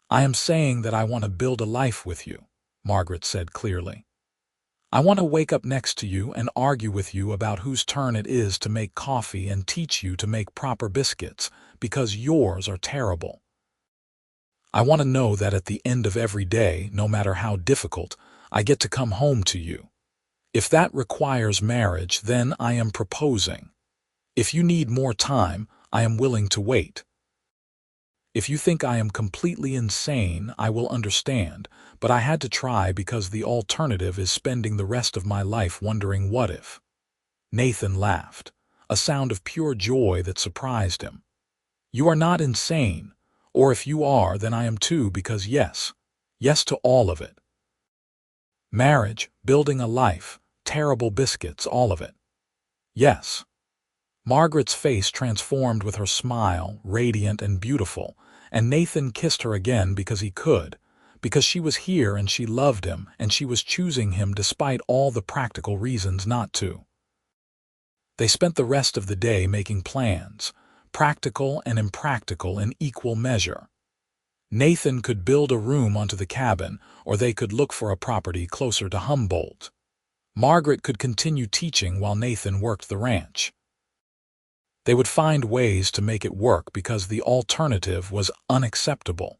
S1: I am saying that I want to build a life with you, Margaret said clearly. I want to wake up next to you and argue with you about whose turn it is to make coffee and teach you to make proper biscuits, because yours are terrible. I want to know that at the end of every day, no matter how difficult, I get to come home to you. If that requires marriage, then I am proposing. If you need more time, I am willing to wait. If you think I am completely insane, I will understand, but I had to try because the alternative is spending the rest of my life wondering what if. Nathan laughed, a sound of pure joy that surprised him. You are not insane, or if you are, then I am too, because yes to all of it. Marriage, building a life, terrible biscuits, all of it. Yes. Margaret's face transformed with her smile, radiant and beautiful, and Nathan kissed her again because he could, because she was here and she loved him and she was choosing him despite all the practical reasons not to. They spent the rest of the day making plans, practical and impractical in equal measure. Nathan could build a room onto the cabin, or they could look for a property closer to Humboldt. Margaret could continue teaching while Nathan worked the ranch. They would find ways to make it work because the alternative was unacceptable.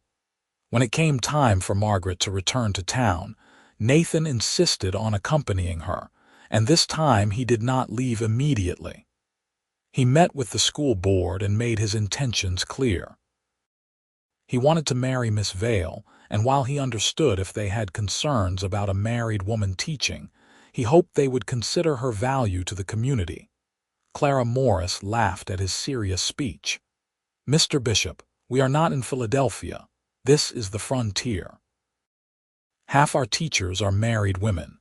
S1: When it came time for Margaret to return to town, Nathan insisted on accompanying her, and this time he did not leave immediately. He met with the school board and made his intentions clear. He wanted to marry Miss Vale, and while he understood if they had concerns about a married woman teaching, he hoped they would consider her value to the community. Clara Morris laughed at his serious speech. Mr. Bishop, we are not in Philadelphia. This is the frontier. Half our teachers are married women.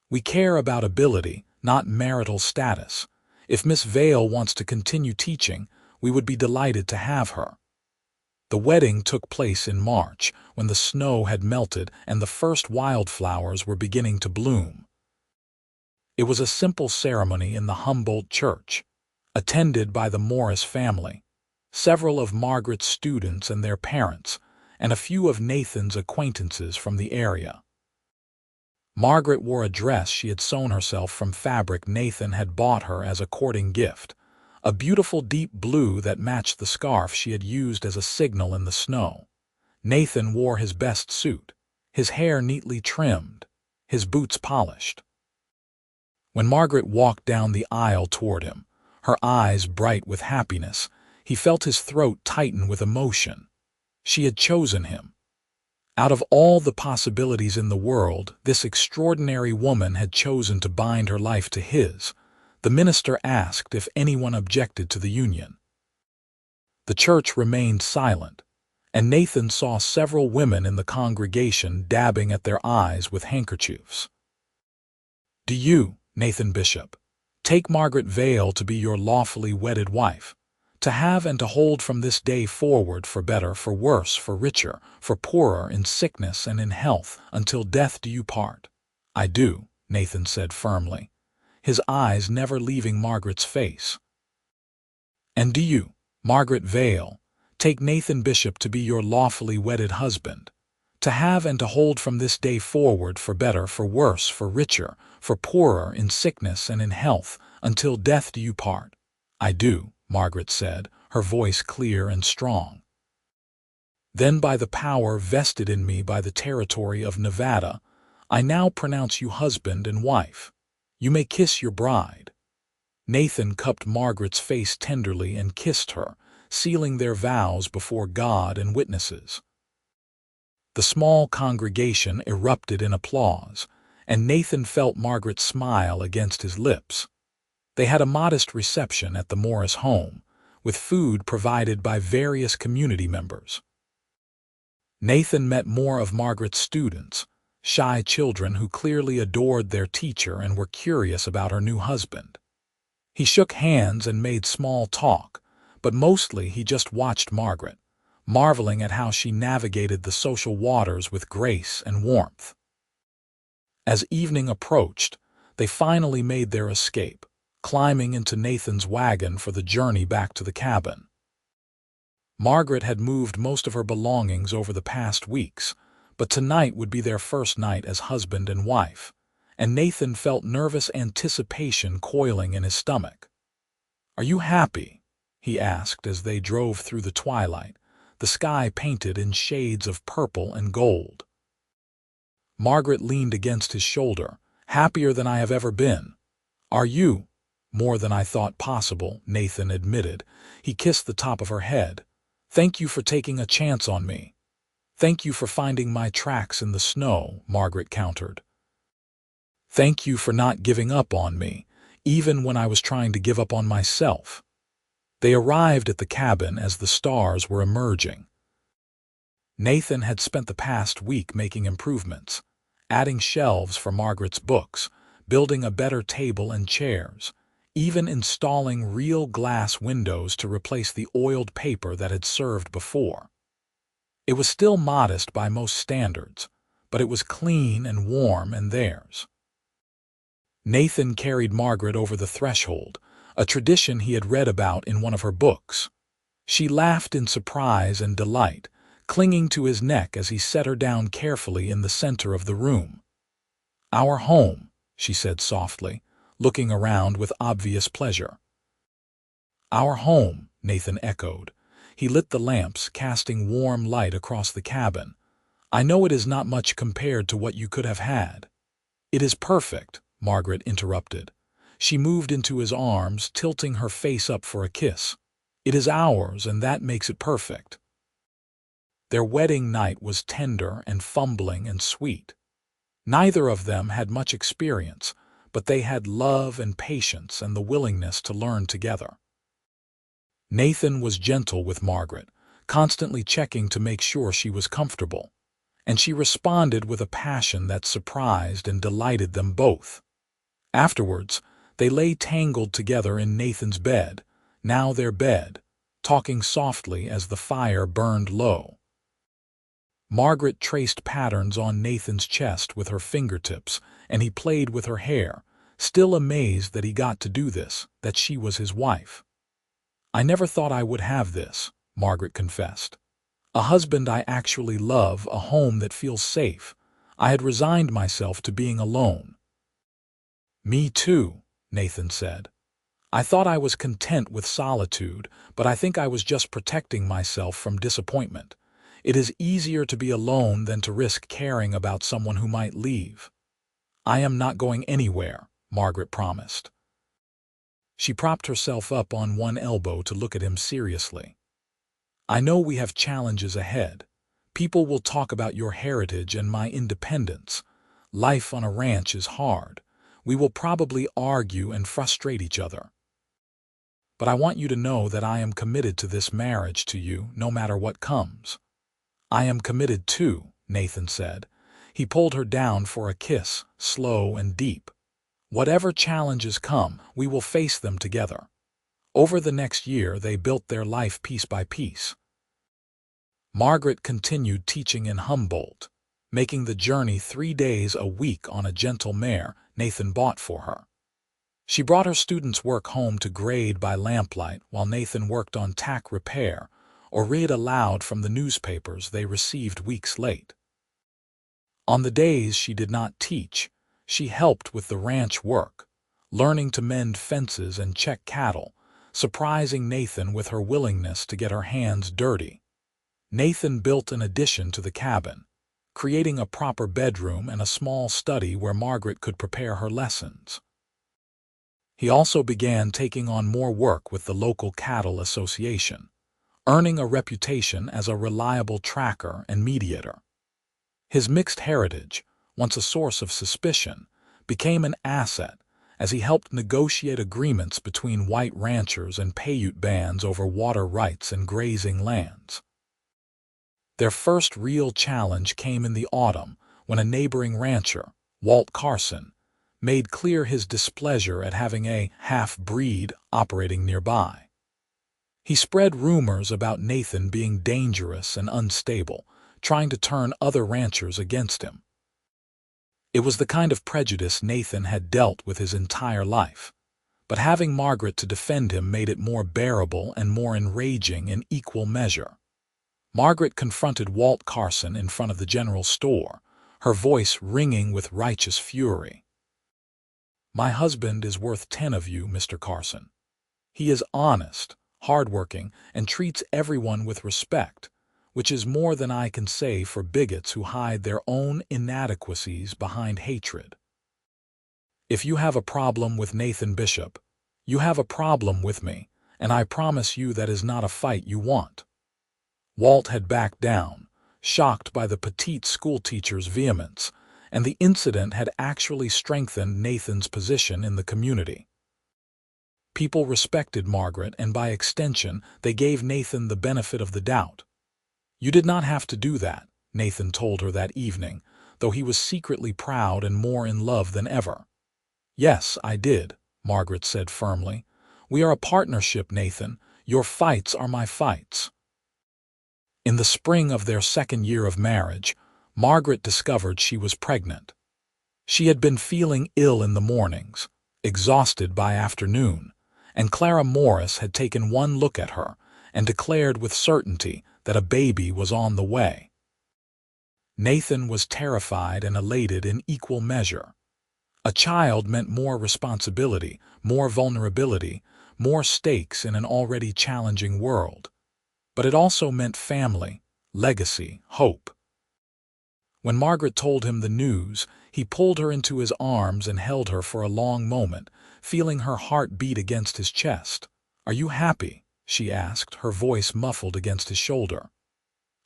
S1: We care about ability, not marital status. If Miss Vale wants to continue teaching, we would be delighted to have her. The wedding took place in March, when the snow had melted and the first wildflowers were beginning to bloom. It was a simple ceremony in the Humboldt church, attended by the Morris family, several of Margaret's students and their parents, and a few of Nathan's acquaintances from the area. Margaret wore a dress she had sewn herself from fabric Nathan had bought her as a courting gift, a beautiful deep blue that matched the scarf she had used as a signal in the snow. Nathan wore his best suit, his hair neatly trimmed, his boots polished. When Margaret walked down the aisle toward him, her eyes bright with happiness, he felt his throat tighten with emotion. She had chosen him. Out of all the possibilities in the world, this extraordinary woman had chosen to bind her life to his. The minister asked if anyone objected to the union. The church remained silent, and Nathan saw several women in the congregation dabbing at their eyes with handkerchiefs. "Do you, Nathan Bishop, take Margaret Vale to be your lawfully wedded wife, to have and to hold from this day forward for better, for worse, for richer, for poorer, in sickness and in health, until death do you part?" "I do," Nathan said firmly, his eyes never leaving Margaret's face. "And do you, Margaret Vale, take Nathan Bishop to be your lawfully wedded husband, to have and to hold from this day forward for better, for worse, for richer, for poorer, in sickness and in health, until death do you part?" "I do," Margaret said, her voice clear and strong. "Then by the power vested in me by the territory of Nevada, I now pronounce you husband and wife. You may kiss your bride." Nathan cupped Margaret's face tenderly and kissed her, sealing their vows before God and witnesses. The small congregation erupted in applause, and Nathan felt Margaret smile against his lips. They had a modest reception at the Morris home, with food provided by various community members. Nathan met more of Margaret's students, shy children who clearly adored their teacher and were curious about her new husband. He shook hands and made small talk, but mostly he just watched Margaret, marveling at how she navigated the social waters with grace and warmth. As evening approached, they finally made their escape, climbing into Nathan's wagon for the journey back to the cabin. Margaret had moved most of her belongings over the past weeks, but tonight would be their first night as husband and wife, and Nathan felt nervous anticipation coiling in his stomach. "Are you happy?" he asked as they drove through the twilight, the sky painted in shades of purple and gold. Margaret leaned against his shoulder. "Happier than I have ever been." "Are you?" "More than I thought possible," Nathan admitted. He kissed the top of her head. "Thank you for taking a chance on me." "Thank you for finding my tracks in the snow," Margaret countered. "Thank you for not giving up on me, even when I was trying to give up on myself." They arrived at the cabin as the stars were emerging. Nathan had spent the past week making improvements, adding shelves for Margaret's books, building a better table and chairs, even installing real glass windows to replace the oiled paper that had served before. It was still modest by most standards, but it was clean and warm and theirs. Nathan carried Margaret over the threshold, a tradition he had read about in one of her books. She laughed in surprise and delight, clinging to his neck as he set her down carefully in the center of the room. "Our home," she said softly, looking around with obvious pleasure. "Our home," Nathan echoed. He lit the lamps, casting warm light across the cabin. "I know it is not much compared to what you could have had." "It is perfect," Margaret interrupted. She moved into his arms, tilting her face up for a kiss. "It is ours, and that makes it perfect." Their wedding night was tender and fumbling and sweet. Neither of them had much experience, but they had love and patience and the willingness to learn together. Nathan was gentle with Margaret, constantly checking to make sure she was comfortable, and she responded with a passion that surprised and delighted them both. Afterwards, they lay tangled together in Nathan's bed, now their bed, talking softly as the fire burned low. Margaret traced patterns on Nathan's chest with her fingertips, and he played with her hair, still amazed that he got to do this, that she was his wife. "I never thought I would have this," Margaret confessed. "A husband I actually love, a home that feels safe. I had resigned myself to being alone." "Me too," Nathan said. "I thought I was content with solitude, but I think I was just protecting myself from disappointment. It is easier to be alone than to risk caring about someone who might leave." "I am not going anywhere," Margaret promised. She propped herself up on one elbow to look at him seriously. "I know we have challenges ahead. People will talk about your heritage and my independence. Life on a ranch is hard. We will probably argue and frustrate each other. But I want you to know that I am committed to this marriage, to you, no matter what comes." "I am committed too," Nathan said. He pulled her down for a kiss, slow and deep. "Whatever challenges come, we will face them together." Over the next year, they built their life piece by piece. Margaret continued teaching in Humboldt, making the journey 3 days a week on a gentle mare Nathan bought for her. She brought her students' work home to grade by lamplight while Nathan worked on tack repair or read aloud from the newspapers they received weeks late. On the days she did not teach, she helped with the ranch work, learning to mend fences and check cattle, surprising Nathan with her willingness to get her hands dirty. Nathan built an addition to the cabin, creating a proper bedroom and a small study where Margaret could prepare her lessons. He also began taking on more work with the local cattle association, earning a reputation as a reliable tracker and mediator. His mixed heritage, once a source of suspicion, became an asset as he helped negotiate agreements between white ranchers and Paiute bands over water rights and grazing lands. Their first real challenge came in the autumn when a neighboring rancher, Walt Carson, made clear his displeasure at having a half-breed operating nearby. He spread rumors about Nathan being dangerous and unstable, trying to turn other ranchers against him. It was the kind of prejudice Nathan had dealt with his entire life, but having Margaret to defend him made it more bearable and more enraging in equal measure. Margaret confronted Walt Carson in front of the general store, her voice ringing with righteous fury. "My husband is worth 10 of you, Mr. Carson. He is honest, hardworking, and treats everyone with respect, which is more than I can say for bigots who hide their own inadequacies behind hatred. If you have a problem with Nathan Bishop, you have a problem with me, and I promise you that is not a fight you want." Walt had backed down, shocked by the petite schoolteacher's vehemence, and the incident had actually strengthened Nathan's position in the community. People respected Margaret, and by extension, they gave Nathan the benefit of the doubt. "You did not have to do that," Nathan told her that evening, though he was secretly proud and more in love than ever. "Yes, I did," Margaret said firmly. "We are a partnership, Nathan. Your fights are my fights." In the spring of their second year of marriage, Margaret discovered she was pregnant. She had been feeling ill in the mornings, exhausted by afternoon, and Clara Morris had taken one look at her and declared with certainty that a baby was on the way. Nathan was terrified and elated in equal measure. A child meant more responsibility, more vulnerability, more stakes in an already challenging world. But it also meant family, legacy, hope. When Margaret told him the news, he pulled her into his arms and held her for a long moment, feeling her heart beat against his chest. "Are you happy?" she asked, her voice muffled against his shoulder.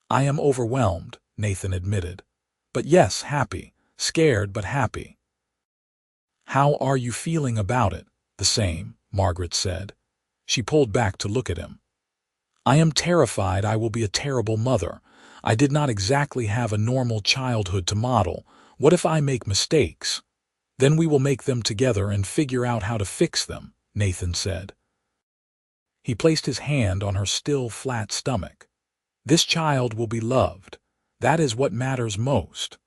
S1: "I am overwhelmed," Nathan admitted. "But yes, happy. Scared, but happy." "How are you feeling about it?" "The same," Margaret said. She pulled back to look at him. "I am terrified I will be a terrible mother. I did not exactly have a normal childhood to model. What if I make mistakes? Then we will make them together and figure out how to fix them," Nathan said. He placed his hand on her still, flat stomach. "This child will be loved. That is what matters most."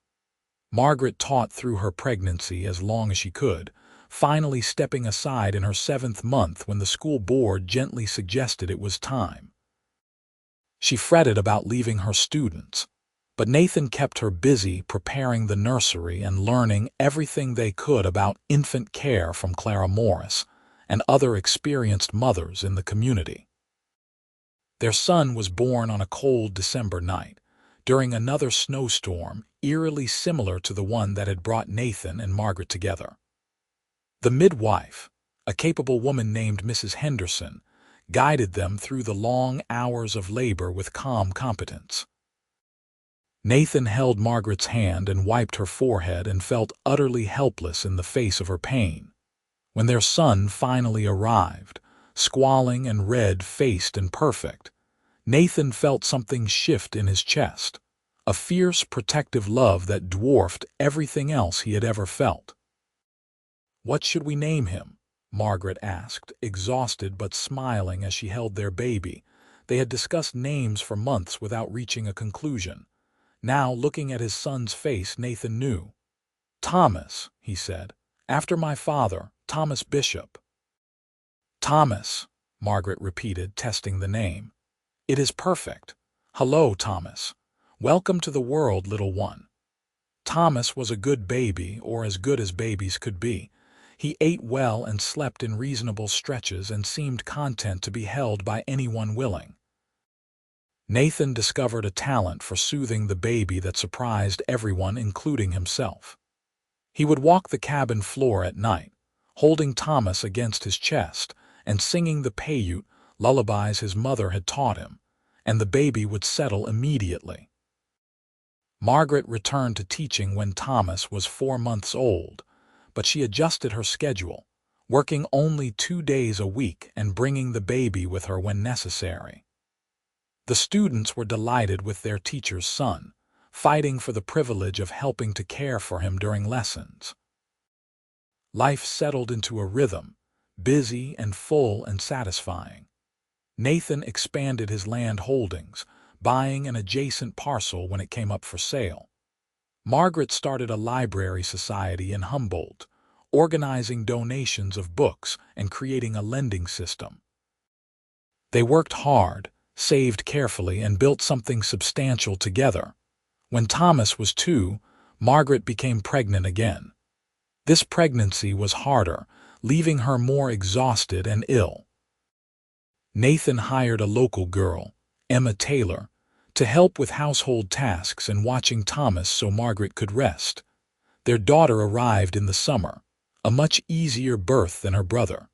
S1: Margaret taught through her pregnancy as long as she could, finally stepping aside in her 7th month when the school board gently suggested it was time. She fretted about leaving her students, but Nathan kept her busy preparing the nursery and learning everything they could about infant care from Clara Morris and other experienced mothers in the community. Their son was born on a cold December night, during another snowstorm eerily similar to the one that had brought Nathan and Margaret together. The midwife, a capable woman named Mrs. Henderson, guided them through the long hours of labor with calm competence. Nathan held Margaret's hand and wiped her forehead and felt utterly helpless in the face of her pain. When their son finally arrived, squalling and red-faced and perfect, Nathan felt something shift in his chest, a fierce protective love that dwarfed everything else he had ever felt. "What should we name him?" Margaret asked, exhausted but smiling as she held their baby. They had discussed names for months without reaching a conclusion. Now, looking at his son's face, Nathan knew. "Thomas," he said, "after my father, Thomas Bishop." "Thomas," Margaret repeated, testing the name. "It is perfect. Hello, Thomas. Welcome to the world, little one." Thomas was a good baby, or as good as babies could be. He ate well and slept in reasonable stretches and seemed content to be held by anyone willing. Nathan discovered a talent for soothing the baby that surprised everyone, including himself. He would walk the cabin floor at night, holding Thomas against his chest and singing the Paiute lullabies his mother had taught him, and the baby would settle immediately. Margaret returned to teaching when Thomas was 4 months old, but she adjusted her schedule, working only 2 days a week and bringing the baby with her when necessary. The students were delighted with their teacher's son, fighting for the privilege of helping to care for him during lessons. Life settled into a rhythm, busy and full and satisfying. Nathan expanded his land holdings, buying an adjacent parcel when it came up for sale. Margaret started a library society in Humboldt, organizing donations of books and creating a lending system. They worked hard, saved carefully, and built something substantial together. When Thomas was 2, Margaret became pregnant again. This pregnancy was harder, leaving her more exhausted and ill. Nathan hired a local girl, Emma Taylor, to help with household tasks and watching Thomas so Margaret could rest. Their daughter arrived in the summer, a much easier birth than her brother.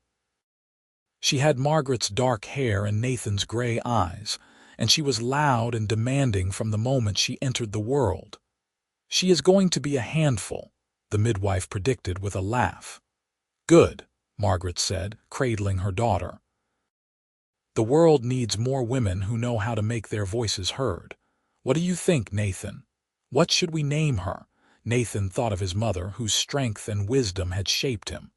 S1: She had Margaret's dark hair and Nathan's gray eyes, and she was loud and demanding from the moment she entered the world. "She is going to be a handful," the midwife predicted with a laugh. "Good," Margaret said, cradling her daughter. "The world needs more women who know how to make their voices heard. What do you think, Nathan? What should we name her?" Nathan thought of his mother, whose strength and wisdom had shaped him.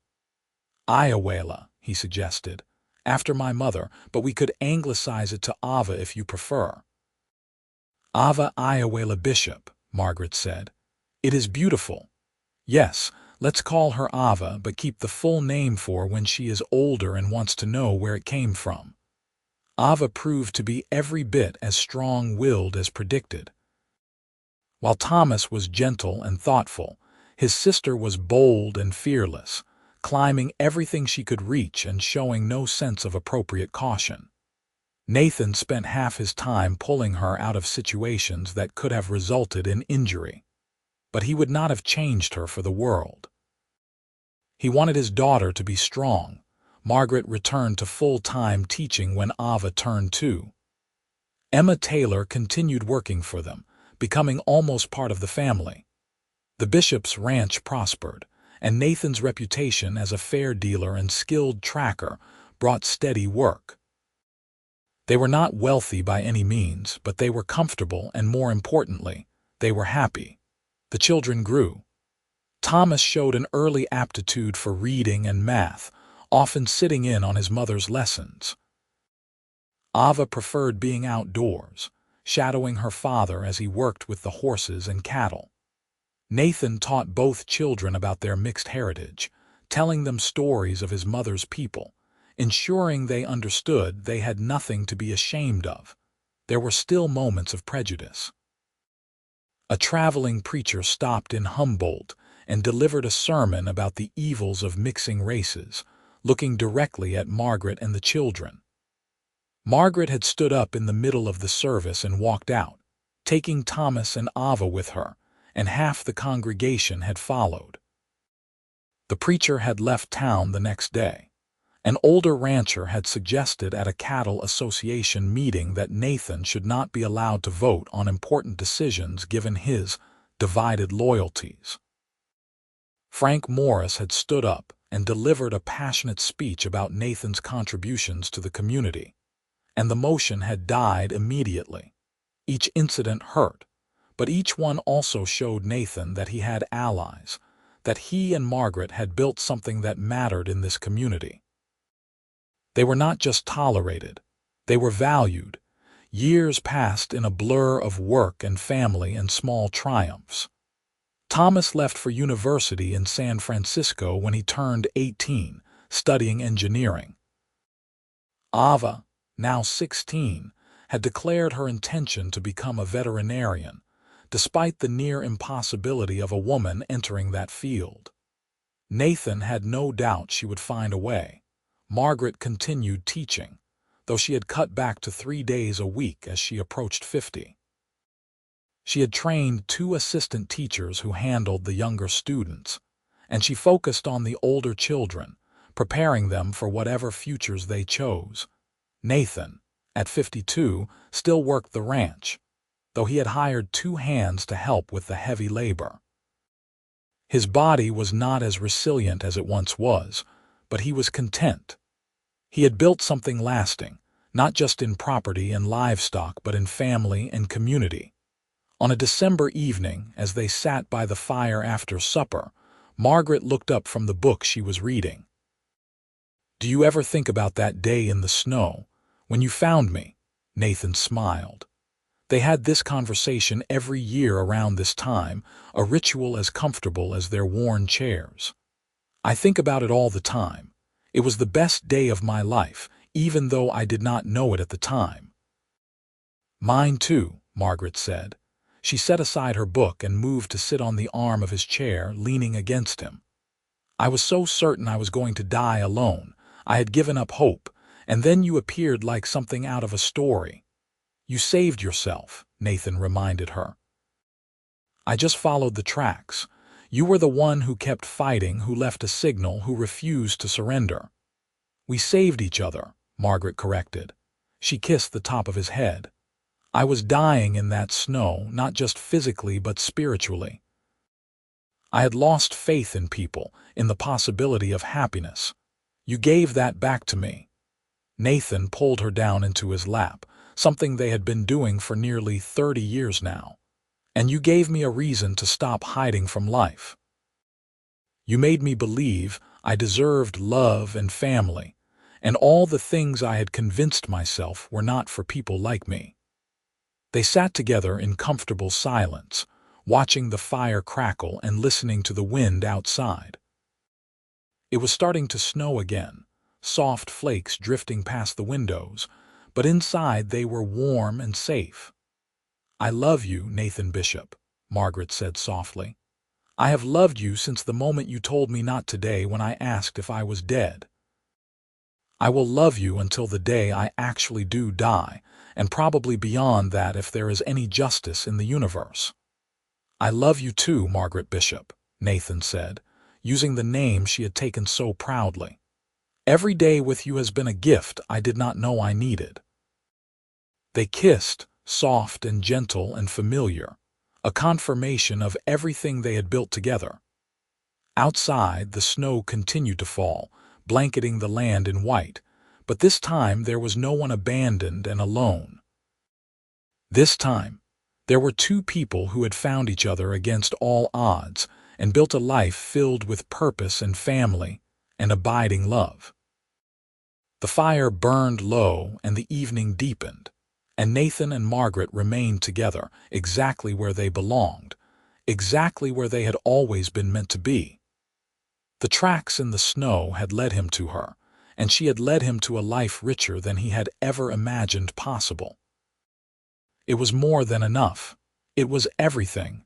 S1: "Iowela," he suggested, "after my mother, but we could anglicize it to Ava if you prefer." "Ava Iowela Bishop," Margaret said. "It is beautiful. Yes, let's call her Ava, but keep the full name for when she is older and wants to know where it came from." Ava proved to be every bit as strong-willed as predicted. While Thomas was gentle and thoughtful, his sister was bold and fearless, climbing everything she could reach and showing no sense of appropriate caution. Nathan spent half his time pulling her out of situations that could have resulted in injury, but he would not have changed her for the world. He wanted his daughter to be strong. Margaret returned to full-time teaching when Ava turned 2. Emma Taylor continued working for them, becoming almost part of the family. The Bishop's ranch prospered, and Nathan's reputation as a fair dealer and skilled tracker brought steady work. They were not wealthy by any means, but they were comfortable, and more importantly, they were happy. The children grew. Thomas showed an early aptitude for reading and math, often sitting in on his mother's lessons. Ava preferred being outdoors, shadowing her father as he worked with the horses and cattle. Nathan taught both children about their mixed heritage, telling them stories of his mother's people, ensuring they understood they had nothing to be ashamed of. There were still moments of prejudice. A traveling preacher stopped in Humboldt and delivered a sermon about the evils of mixing races, looking directly at Margaret and the children. Margaret had stood up in the middle of the service and walked out, taking Thomas and Ava with her, and half the congregation had followed. The preacher had left town the next day. An older rancher had suggested at a cattle association meeting that Nathan should not be allowed to vote on important decisions given his divided loyalties. Frank Morris had stood up and delivered a passionate speech about Nathan's contributions to the community, and the motion had died immediately. Each incident hurt, but each one also showed Nathan that he had allies, that he and Margaret had built something that mattered in this community. They were not just tolerated, they were valued. Years passed in a blur of work and family and small triumphs. Thomas left for university in San Francisco when he turned 18, studying engineering. Ava, now 16, had declared her intention to become a veterinarian, despite the near impossibility of a woman entering that field. Nathan had no doubt she would find a way. Margaret continued teaching, though she had cut back to 3 days a week as she approached 50. She had trained 2 assistant teachers who handled the younger students, and she focused on the older children, preparing them for whatever futures they chose. Nathan, at 52, still worked the ranch, though he had hired 2 hands to help with the heavy labor. His body was not as resilient as it once was, but he was content. He had built something lasting, not just in property and livestock, but in family and community. On a December evening, as they sat by the fire after supper, Margaret looked up from the book she was reading. "Do you ever think about that day in the snow, when you found me?" Nathan smiled. They had this conversation every year around this time, a ritual as comfortable as their worn chairs. "I think about it all the time. It was the best day of my life, even though I did not know it at the time." "Mine too," Margaret said. She set aside her book and moved to sit on the arm of his chair, leaning against him. "I was so certain I was going to die alone. I had given up hope, and then you appeared like something out of a story." "You saved yourself," Nathan reminded her. "I just followed the tracks. You were the one who kept fighting, who left a signal, who refused to surrender." "We saved each other," Margaret corrected. She kissed the top of his head. "I was dying in that snow, not just physically but spiritually. I had lost faith in people, in the possibility of happiness. You gave that back to me." Nathan pulled her down into his lap, something they had been doing for nearly 30 years now. "And you gave me a reason to stop hiding from life. You made me believe I deserved love and family, and all the things I had convinced myself were not for people like me." They sat together in comfortable silence, watching the fire crackle and listening to the wind outside. It was starting to snow again, soft flakes drifting past the windows, but inside they were warm and safe. "I love you, Nathan Bishop," Margaret said softly. "I have loved you since the moment you told me not today when I asked if I was dead. I will love you until the day I actually do die, and probably beyond that if there is any justice in the universe." "I love you too, Margaret Bishop," Nathan said, using the name she had taken so proudly. "Every day with you has been a gift I did not know I needed." They kissed, soft and gentle and familiar, a confirmation of everything they had built together. Outside, the snow continued to fall, blanketing the land in white, but this time there was no one abandoned and alone. This time, there were 2 people who had found each other against all odds and built a life filled with purpose and family and abiding love. The fire burned low and the evening deepened, and Nathan and Margaret remained together, exactly where they belonged, exactly where they had always been meant to be. The tracks in the snow had led him to her, and she had led him to a life richer than he had ever imagined possible. It was more than enough. It was everything,